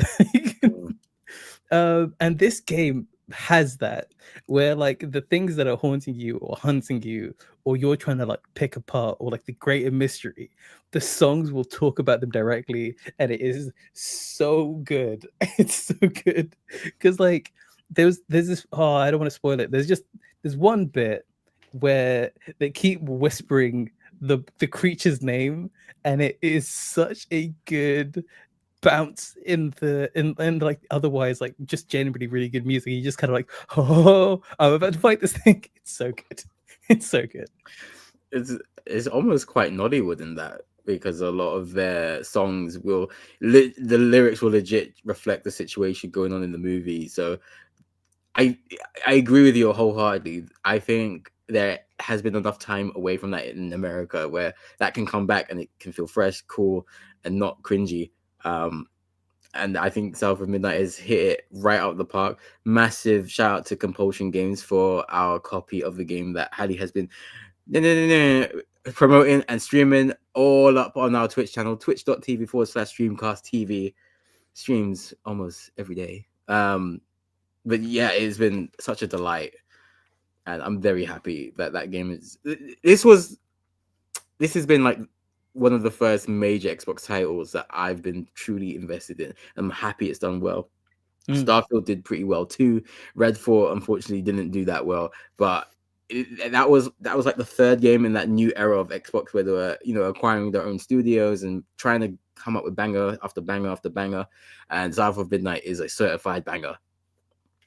And this game has that, where like the things that are haunting you or hunting you or you're trying to like pick apart, or like the greater mystery, the songs will talk about them directly, and it is so good. It's so good because like there's this, I don't want to spoil it, there's one bit where they keep whispering the creature's name, and it is such a good bounce in like otherwise like just genuinely really good music. You just kind of like, oh, I'm about to fight this thing. It's so good. It's so good. It's almost quite Nollywood in that, because a lot of their songs will the lyrics will legit reflect the situation going on in the movie. So I agree with you wholeheartedly. I think there has been enough time away from that in America where that can come back and it can feel fresh, cool, and not cringy. And I think South of Midnight has hit it right out of the park. Massive shout out to Compulsion Games for our copy of the game that Hali has been promoting and streaming all up on our Twitch channel, twitch.tv/Streamcast TV. Streams almost every day. But yeah, it's been such a delight, and I'm very happy that that game is. This has been like one of the first major Xbox titles that I've been truly invested in. I'm happy it's done well. Starfield did pretty well too. Redfall unfortunately didn't do that well, but that was like the third game in that new era of Xbox where they were acquiring their own studios and trying to come up with banger after banger after banger. And South of Midnight is a certified banger.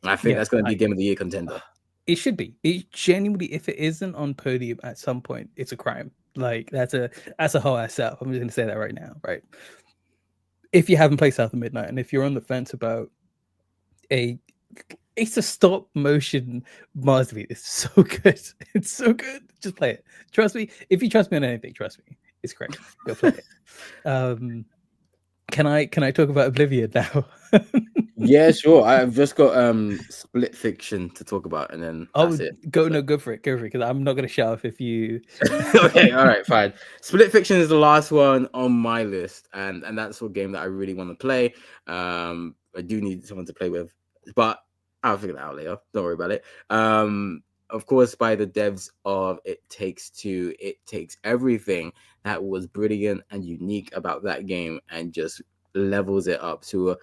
I think that's going to be Game of the Year contender. It should be. It genuinely, if it isn't on podium at some point, it's a crime. Like that's a whole ass up. I'm just gonna say that right now, right? If you haven't played South of Midnight, and if you're on the fence about it's a stop motion masterpiece. It's so good. It's so good. Just play it. Trust me. If you trust me on anything, trust me. It's great. Go play it. Can I talk about Oblivion now? Yeah, sure. I've just got Split Fiction to talk about, and then that's it. Go for it, because I'm not gonna shout off if you. Okay, all right, fine. Split Fiction is the last one on my list, and that's a game that I really want to play. I do need someone to play with, but I'll figure that out later. Don't worry about it. Of course, by the devs of It Takes Two. It takes everything that was brilliant and unique about that game and just levels it up to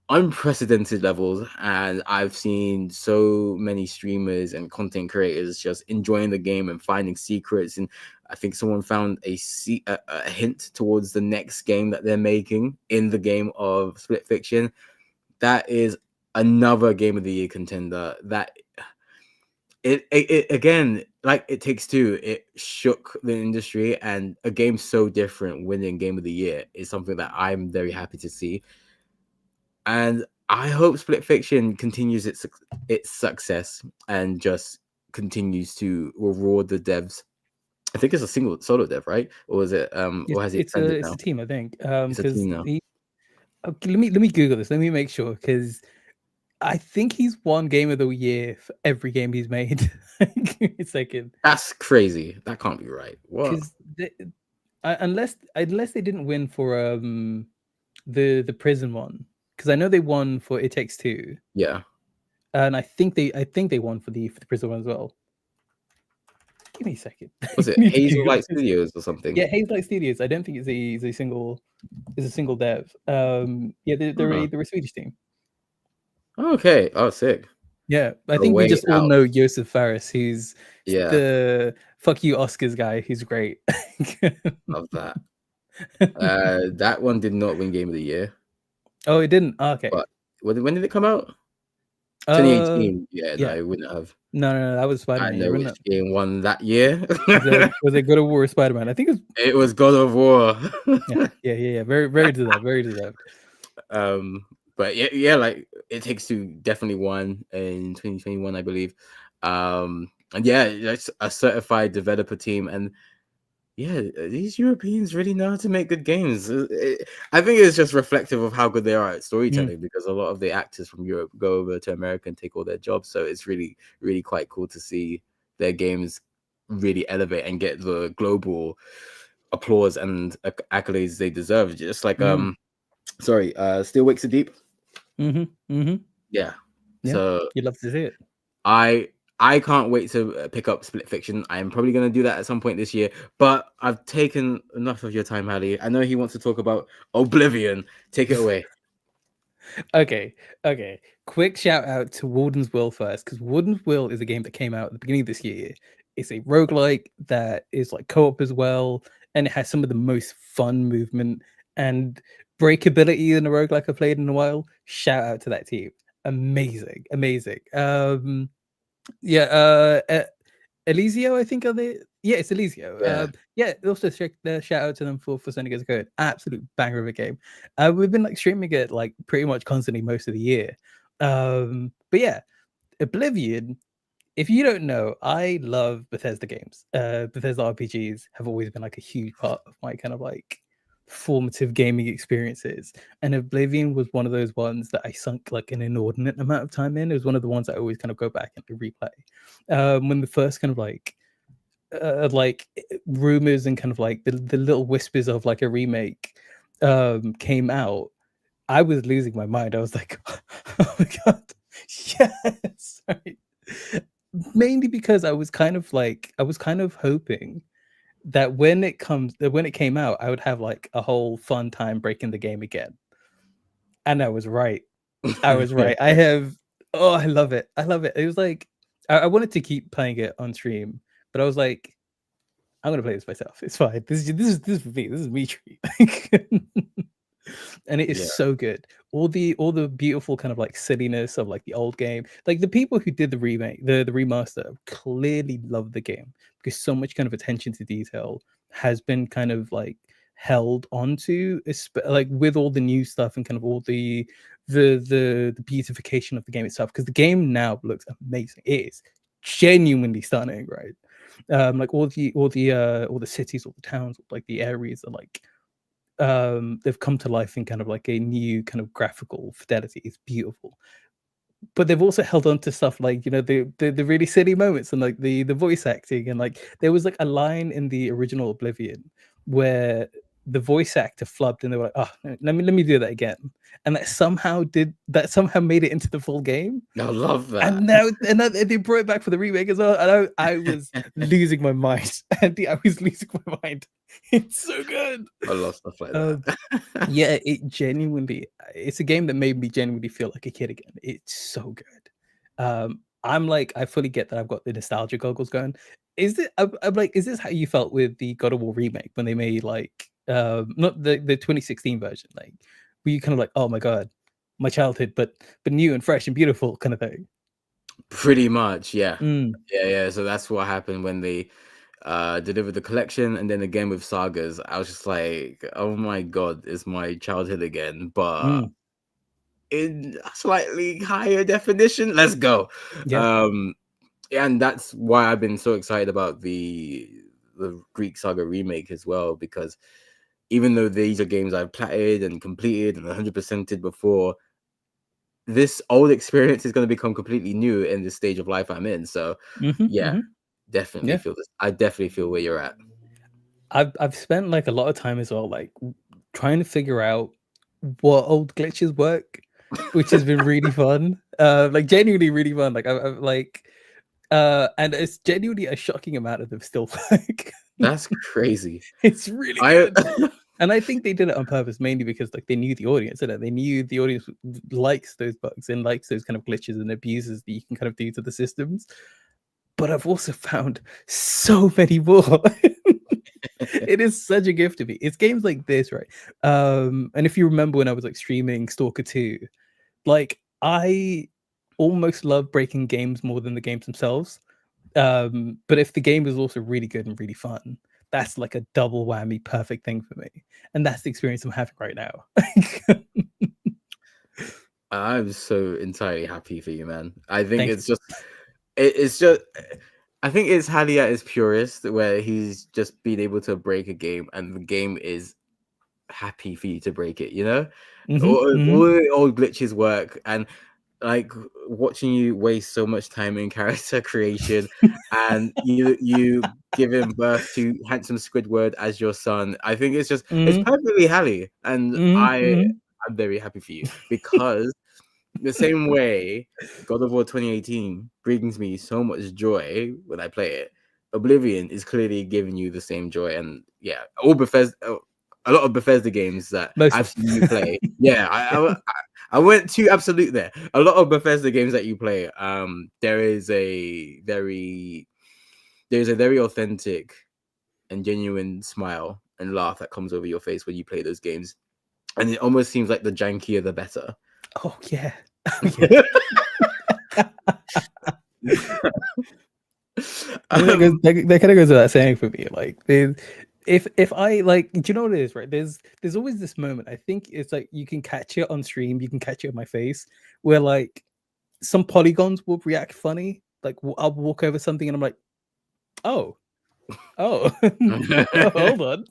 unprecedented levels. And I've seen so many streamers and content creators just enjoying the game and finding secrets. And I think someone found a hint towards the next game that they're making in the game of Split Fiction. That is another Game of the Year contender. That it again, like It Takes Two, it shook the industry, and a game so different winning Game of the Year is something that I'm very happy to see. And I hope Split Fiction continues its success and just continues to reward the devs. I think it's a single solo dev, right? Or is it or has it expanded it's now? a team, I think. It's a team now. Let me Google this. Let me make sure, because I think he's won Game of the Year for every game he's made. Give me a second. That's crazy. That can't be right. What? Unless they didn't win for the prison one, because I know they won for It Takes Two. Yeah. And I think they won for the prison one as well. Give me a second. Was it Hazelight Studios or something? Yeah, Hazelight Studios. I don't think it's a single dev. Yeah, they're a Swedish team. Okay. Oh, sick. Yeah, I think we just all know Josef Fares, who's the fuck you Oscars guy. He's great. Love that. That one did not win Game of the Year. Oh, it didn't? Oh, okay. But when did it come out? Uh, 2018. Yeah, no, yeah. I wouldn't have. No, that was I Spider-Man. Yeah, know wasn't which game won that year. it? Was it God of War or Spider-Man? I think it was. It was God of War. Yeah. Very deserved. Very deserved. But yeah, like It Takes Two definitely won in 2021, I believe. And yeah, it's a certified developer team, and yeah, these Europeans really know how to make good games. I think it's just reflective of how good they are at storytelling, because a lot of the actors from Europe go over to America and take all their jobs. So it's really, really quite cool to see their games really elevate and get the global applause and accolades they deserve. Just like Still Wakes the Deep. Yeah. Yeah, So you'd love to see it. I can't wait to pick up Split Fiction. I am probably going to do that at some point this year, but I've taken enough of your time, Hali. I know he wants to talk about Oblivion. Take it away. Okay. Quick shout out to Warden's Will first, because Warden's Will is a game that came out at the beginning of this year. It's a roguelike that is like co-op as well, and it has some of the most fun movement and breakability in a roguelike I've played in a while. Shout out to that team. Amazing. Elisio, I think, are they? Yeah, it's Elisio. Yeah. Also shout out to them for sending us a code. Absolute banger of a game. We've been like streaming it like pretty much constantly most of the year. But yeah, Oblivion. If you don't know, I love Bethesda games. Bethesda RPGs have always been like a huge part of my kind of like formative gaming experiences, and Oblivion was one of those ones that I sunk like an inordinate amount of time in. It was one of the ones I always kind of go back and replay. When the first kind of like rumors and kind of like the little whispers of like a remake came out, I was losing my mind. I was like, oh my god, yes. Right. Mainly because I was kind of hoping that when it came out, I would have like a whole fun time breaking the game again. And I was right. I love it. It was like I wanted to keep playing it on stream, but I was like, I'm gonna play this myself. It's fine. This is for me. This is me treat. And it is so good. All the beautiful kind of like silliness of like the old game. Like the people who did the remake, the remaster, clearly love the game, because so much kind of attention to detail has been kind of like held onto, like with all the new stuff and kind of all the beautification of the game itself. Because the game now looks amazing. It is genuinely stunning, right? Like all the cities, all the towns, like the areas are like they've come to life in kind of like a new kind of graphical fidelity. It's beautiful, but they've also held on to stuff like, you know, the really silly moments and like the voice acting, and like there was like a line in the original Oblivion where the voice actor flubbed and they were like, oh, let me do that again, and that somehow made it into the full game. I love that. And now they brought it back for the remake as well, and I was losing my mind. Andy, I was losing my mind. It's so good. I love stuff like that. Yeah, it's a game that made me genuinely feel like a kid again. It's so good. I'm like, I fully get that I've got the nostalgia goggles going. I'm like, is this how you felt with the God of War remake when they made like not the 2016 version? Like, were you kind of like, oh my god, my childhood, but new and fresh and beautiful kind of thing? Pretty much, yeah. Yeah. So that's what happened when they delivered the collection, and then again with Sagas. I was just like, oh my god, it's my childhood again, but in a slightly higher definition. Let's go. Yeah. And that's why I've been so excited about the Greek Saga remake as well, because even though these are games I've platted and completed and 100%ed before, this old experience is going to become completely new in the stage of life I'm in. So definitely feel this. I definitely feel where you're at. I've spent like a lot of time as well, like trying to figure out what old glitches work, which has been really fun. Like genuinely really fun. Like I've like and it's genuinely a shocking amount of them still work. That's crazy. It's really good. And I think they did it on purpose, mainly because like they knew the audience, and they knew the audience likes those bugs and likes those kind of glitches and abuses that you can kind of do to the systems. But I've also found so many more. It is such a gift to me. It's games like this, right? And if you remember when I was like streaming Stalker 2, like I almost love breaking games more than the games themselves. But if the game is also really good and really fun, that's like a double whammy perfect thing for me. And that's the experience I'm having right now. I'm so entirely happy for you, man. I think Thank it's just I think it's Hali at his purest, where he's just been able to break a game and the game is happy for you to break it, you know? All the old glitches work, and like watching you waste so much time in character creation and you giving birth to handsome Squidward as your son. I think it's perfectly Hali, and I'm very happy for you, because the same way God of War 2018 brings me so much joy when I play it, Oblivion is clearly giving you the same joy. And yeah, all Bethesda, a lot of Bethesda games that I've seen you play. Yeah, I went too absolute there. A lot of Bethesda games that you play, there's a very authentic and genuine smile and laugh that comes over your face when you play those games, and it almost seems like the jankier the better. Oh yeah. That kind of goes without saying for me. Like, if I like, do you know what it is, right? There's always this moment. I think it's like you can catch it on stream, you can catch it in my face, where like some polygons will react funny. Like I'll walk over something and I'm like, oh, hold on.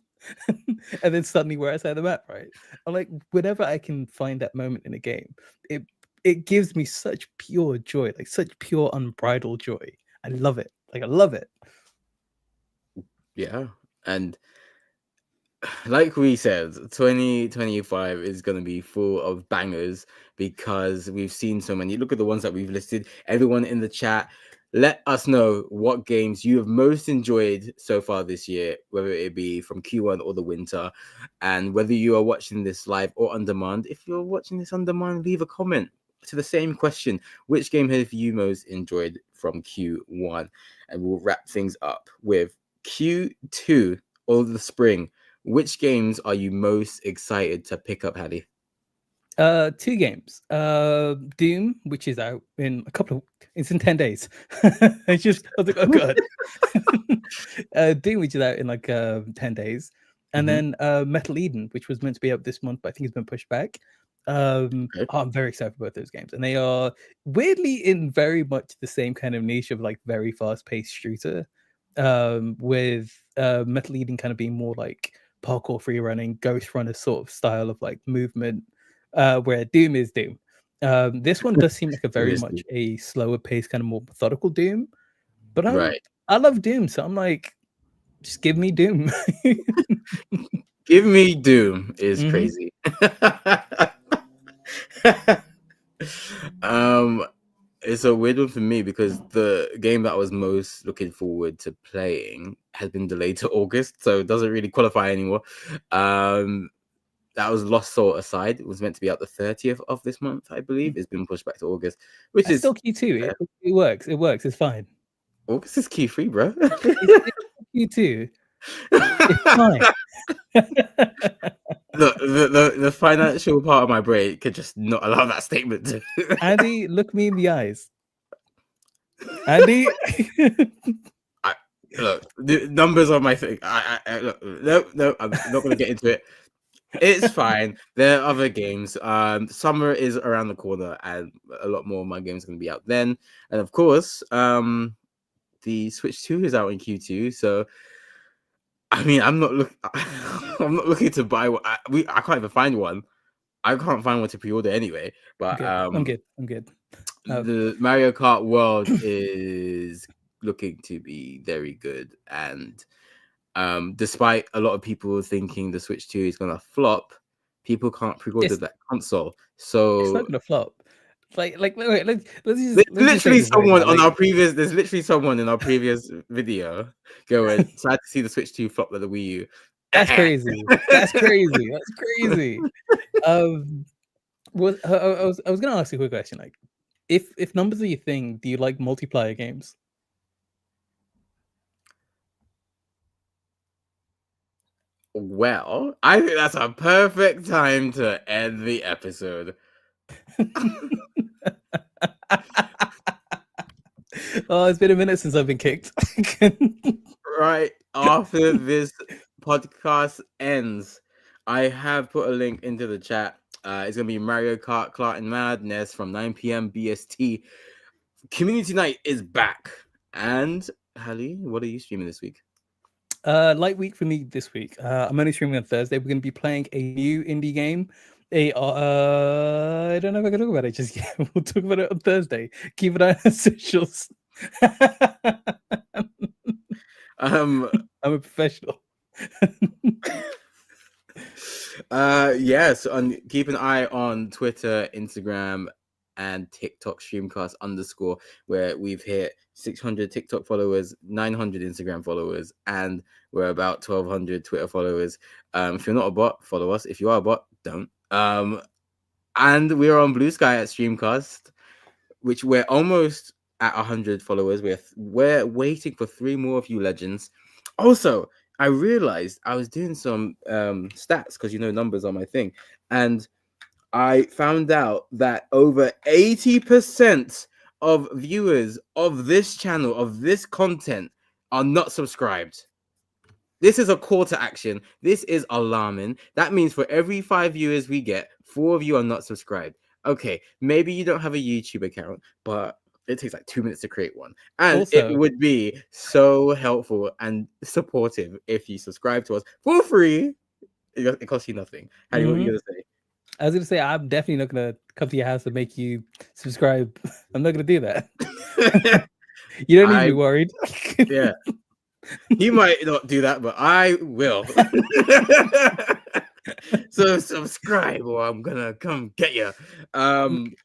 And then suddenly we're outside the map, right? I'm like, whenever I can find that moment in a game, it gives me such pure joy, like such pure unbridled joy. I love it. Like I love it. Yeah. And like we said, 2025 is going to be full of bangers, because we've seen so many. Look at the ones that we've listed. Everyone in the chat, let us know what games you have most enjoyed so far this year, whether it be from Q1 or the winter, and whether you are watching this live or on demand. If you're watching this on demand, leave a comment to the same question: which game have you most enjoyed from Q1? And we'll wrap things up with Q2 or the spring. Which games are you most excited to pick up, Hali? 2 games. Doom, which is out in it's in 10 days. I was like, oh god. Doom, which is out in like 10 days. And then Metal Eden, which was meant to be out this month, but I think it's been pushed back. I'm very excited for both those games. And they are weirdly in very much the same kind of niche of like very fast-paced shooter. With Metal Eden kind of being more like parkour free running, Ghost Runner sort of style of like movement, where Doom is Doom. This one does seem like a very much a slower paced, kind of more methodical Doom. But I love Doom, so I'm like, just give me Doom. Give me Doom is crazy. It's a weird one for me, because the game that I was most looking forward to playing has been delayed to August, so it doesn't really qualify anymore. That was Lost Soul Aside. It was meant to be out the 30th of this month, I believe. It's been pushed back to August, which That's is still Q2. It works. It works. It's fine. August is Q3, bro. It's Q2. It's fine. The financial part of my brain could just not allow that statement to. Andy, look me in the eyes. Andy. Look, the numbers on my thing. Look, no, I'm not going to get into it. It's fine. There are other games. Summer is around the corner, and a lot more of my games are going to be out then. And of course, the Switch 2 is out in Q2. So, I mean, I'm not looking to buy one. I can't even find one. I can't find one to pre-order anyway. But I'm good. The Mario Kart World is looking to be very good, and despite a lot of people thinking the Switch 2 is gonna flop, people can't pre-order that console. So it's not gonna flop. Wait, let's literally someone on our previous. There's literally someone in our previous video going, "Sad to see the Switch 2 flop with the Wii U." That's crazy. That's crazy. That's crazy. I was gonna ask you a quick question. Like, if numbers are your thing, do you like multiplayer games? Well, I think that's a perfect time to end the episode. Oh, it's been a minute since I've been kicked. Right after this podcast ends, I have put a link into the chat. It's gonna be Mario Kart Kart and Madness from 9 p.m. BST. Community night is back. And Hali, what are you streaming this week? Light week for me this week. I'm only streaming on Thursday. We're going to be playing a new indie game. I don't know if I can talk about it just yet. We'll talk about it on Thursday. Keep an eye on socials. I'm a professional. Yes, keep an eye on Twitter, Instagram, and TikTok Streamcast _ where we've hit 600 TikTok followers, 900 Instagram followers, and we're about 1,200 Twitter followers. If you're not a bot, follow us. If you are a bot, don't. And we're on Blue Sky at Streamcast, which we're almost at 100 followers. We're waiting for 3 more of you legends. Also, I realized I was doing some stats because numbers are my thing, and I found out that over 80% of viewers of this channel, of this content, are not subscribed. This is a call to action. This is alarming. That means for every 5 viewers we get, 4 of you are not subscribed. Okay, maybe you don't have a YouTube account, but it takes like 2 minutes to create one. And Also, it would be so helpful and supportive if you subscribe to us for free. It costs you nothing. How what are you going to say? I was going to say, I'm definitely not going to come to your house and make you subscribe. I'm not going to do that. You don't need to be worried. Yeah. He might not do that, but I will. So subscribe or I'm gonna come get you.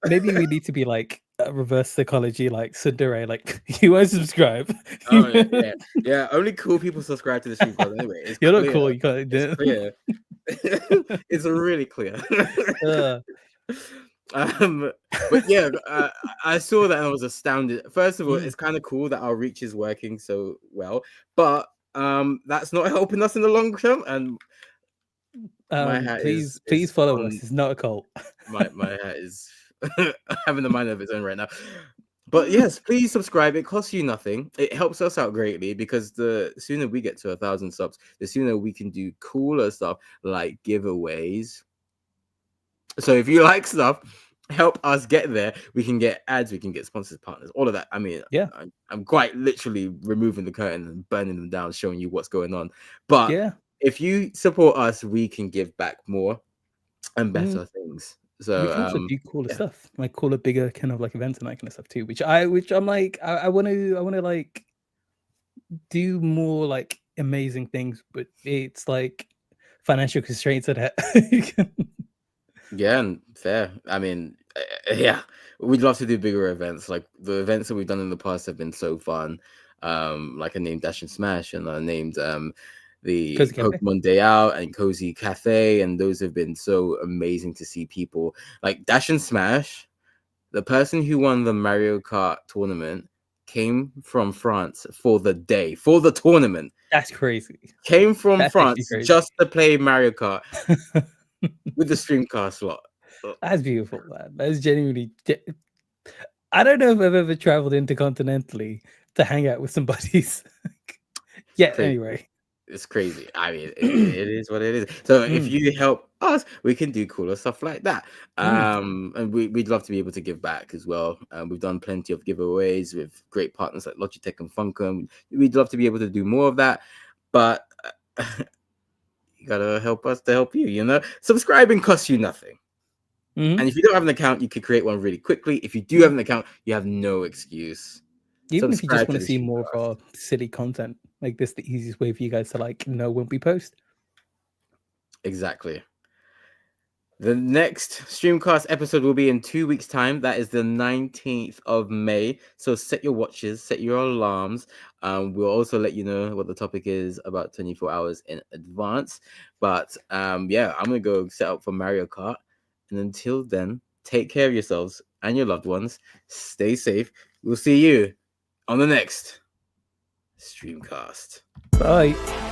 Maybe we need to be like reverse psychology, like Sundere, like you won't subscribe. Oh yeah. Only cool people subscribe to the stream anyway. You're not cool. You can't do it. Clear. It's really clear. But yeah, I saw that and I was astounded. First of all, it's kind of cool that our reach is working so well, but that's not helping us in the long term. And my hat please is follow us. It's not a cult. my hat is having a mind of its own right now. But yes, please subscribe. It costs you nothing. It helps us out greatly because the sooner we get to 1,000 subs, the sooner we can do cooler stuff like giveaways. So if you like stuff, help us get there. We can get ads, we can get sponsors, partners, all of that. I mean, yeah, I'm quite literally removing the curtain and burning them down, showing you what's going on. But yeah, if you support us, we can give back more and better things. So we can also do cooler stuff, like cooler, bigger kind of like events and that kind of stuff too. Which I'm like, I want to like do more like amazing things, but it's like financial constraints at that. Yeah, and fair. I mean, yeah, we'd love to do bigger events. Like the events that we've done in the past have been so fun. Like I named Dash and Smash, and I named the Pokemon Day Out and Cozy Cafe, and those have been so amazing to see people like Dash and Smash. The person who won the Mario Kart tournament came from France for the tournament. That's crazy. Came from France just to play Mario Kart. With the Streamcast slot. That's beautiful, man. That's genuinely. I don't know if I've ever traveled intercontinentally to hang out with some buddies. Yeah, anyway. It's crazy. I mean, it is what it is. So if you help us, we can do cooler stuff like that. And we'd love to be able to give back as well. We've done plenty of giveaways with great partners like Logitech and Funko. We'd love to be able to do more of that. But you gotta help us to help you, Subscribing costs you nothing. And if you don't have an account, you could create one really quickly. If you do have an account, you have no excuse. Even if you just want to see more of our silly content, like this, the easiest way for you guys to like know when we post. Exactly. The next Streamcast episode will be in 2 weeks' time. That is the 19th of May. So set your watches, set your alarms. We'll also let you know what the topic is about 24 hours in advance. But yeah, I'm going to go set up for Mario Kart. And until then, take care of yourselves and your loved ones. Stay safe. We'll see you on the next Streamcast. Bye.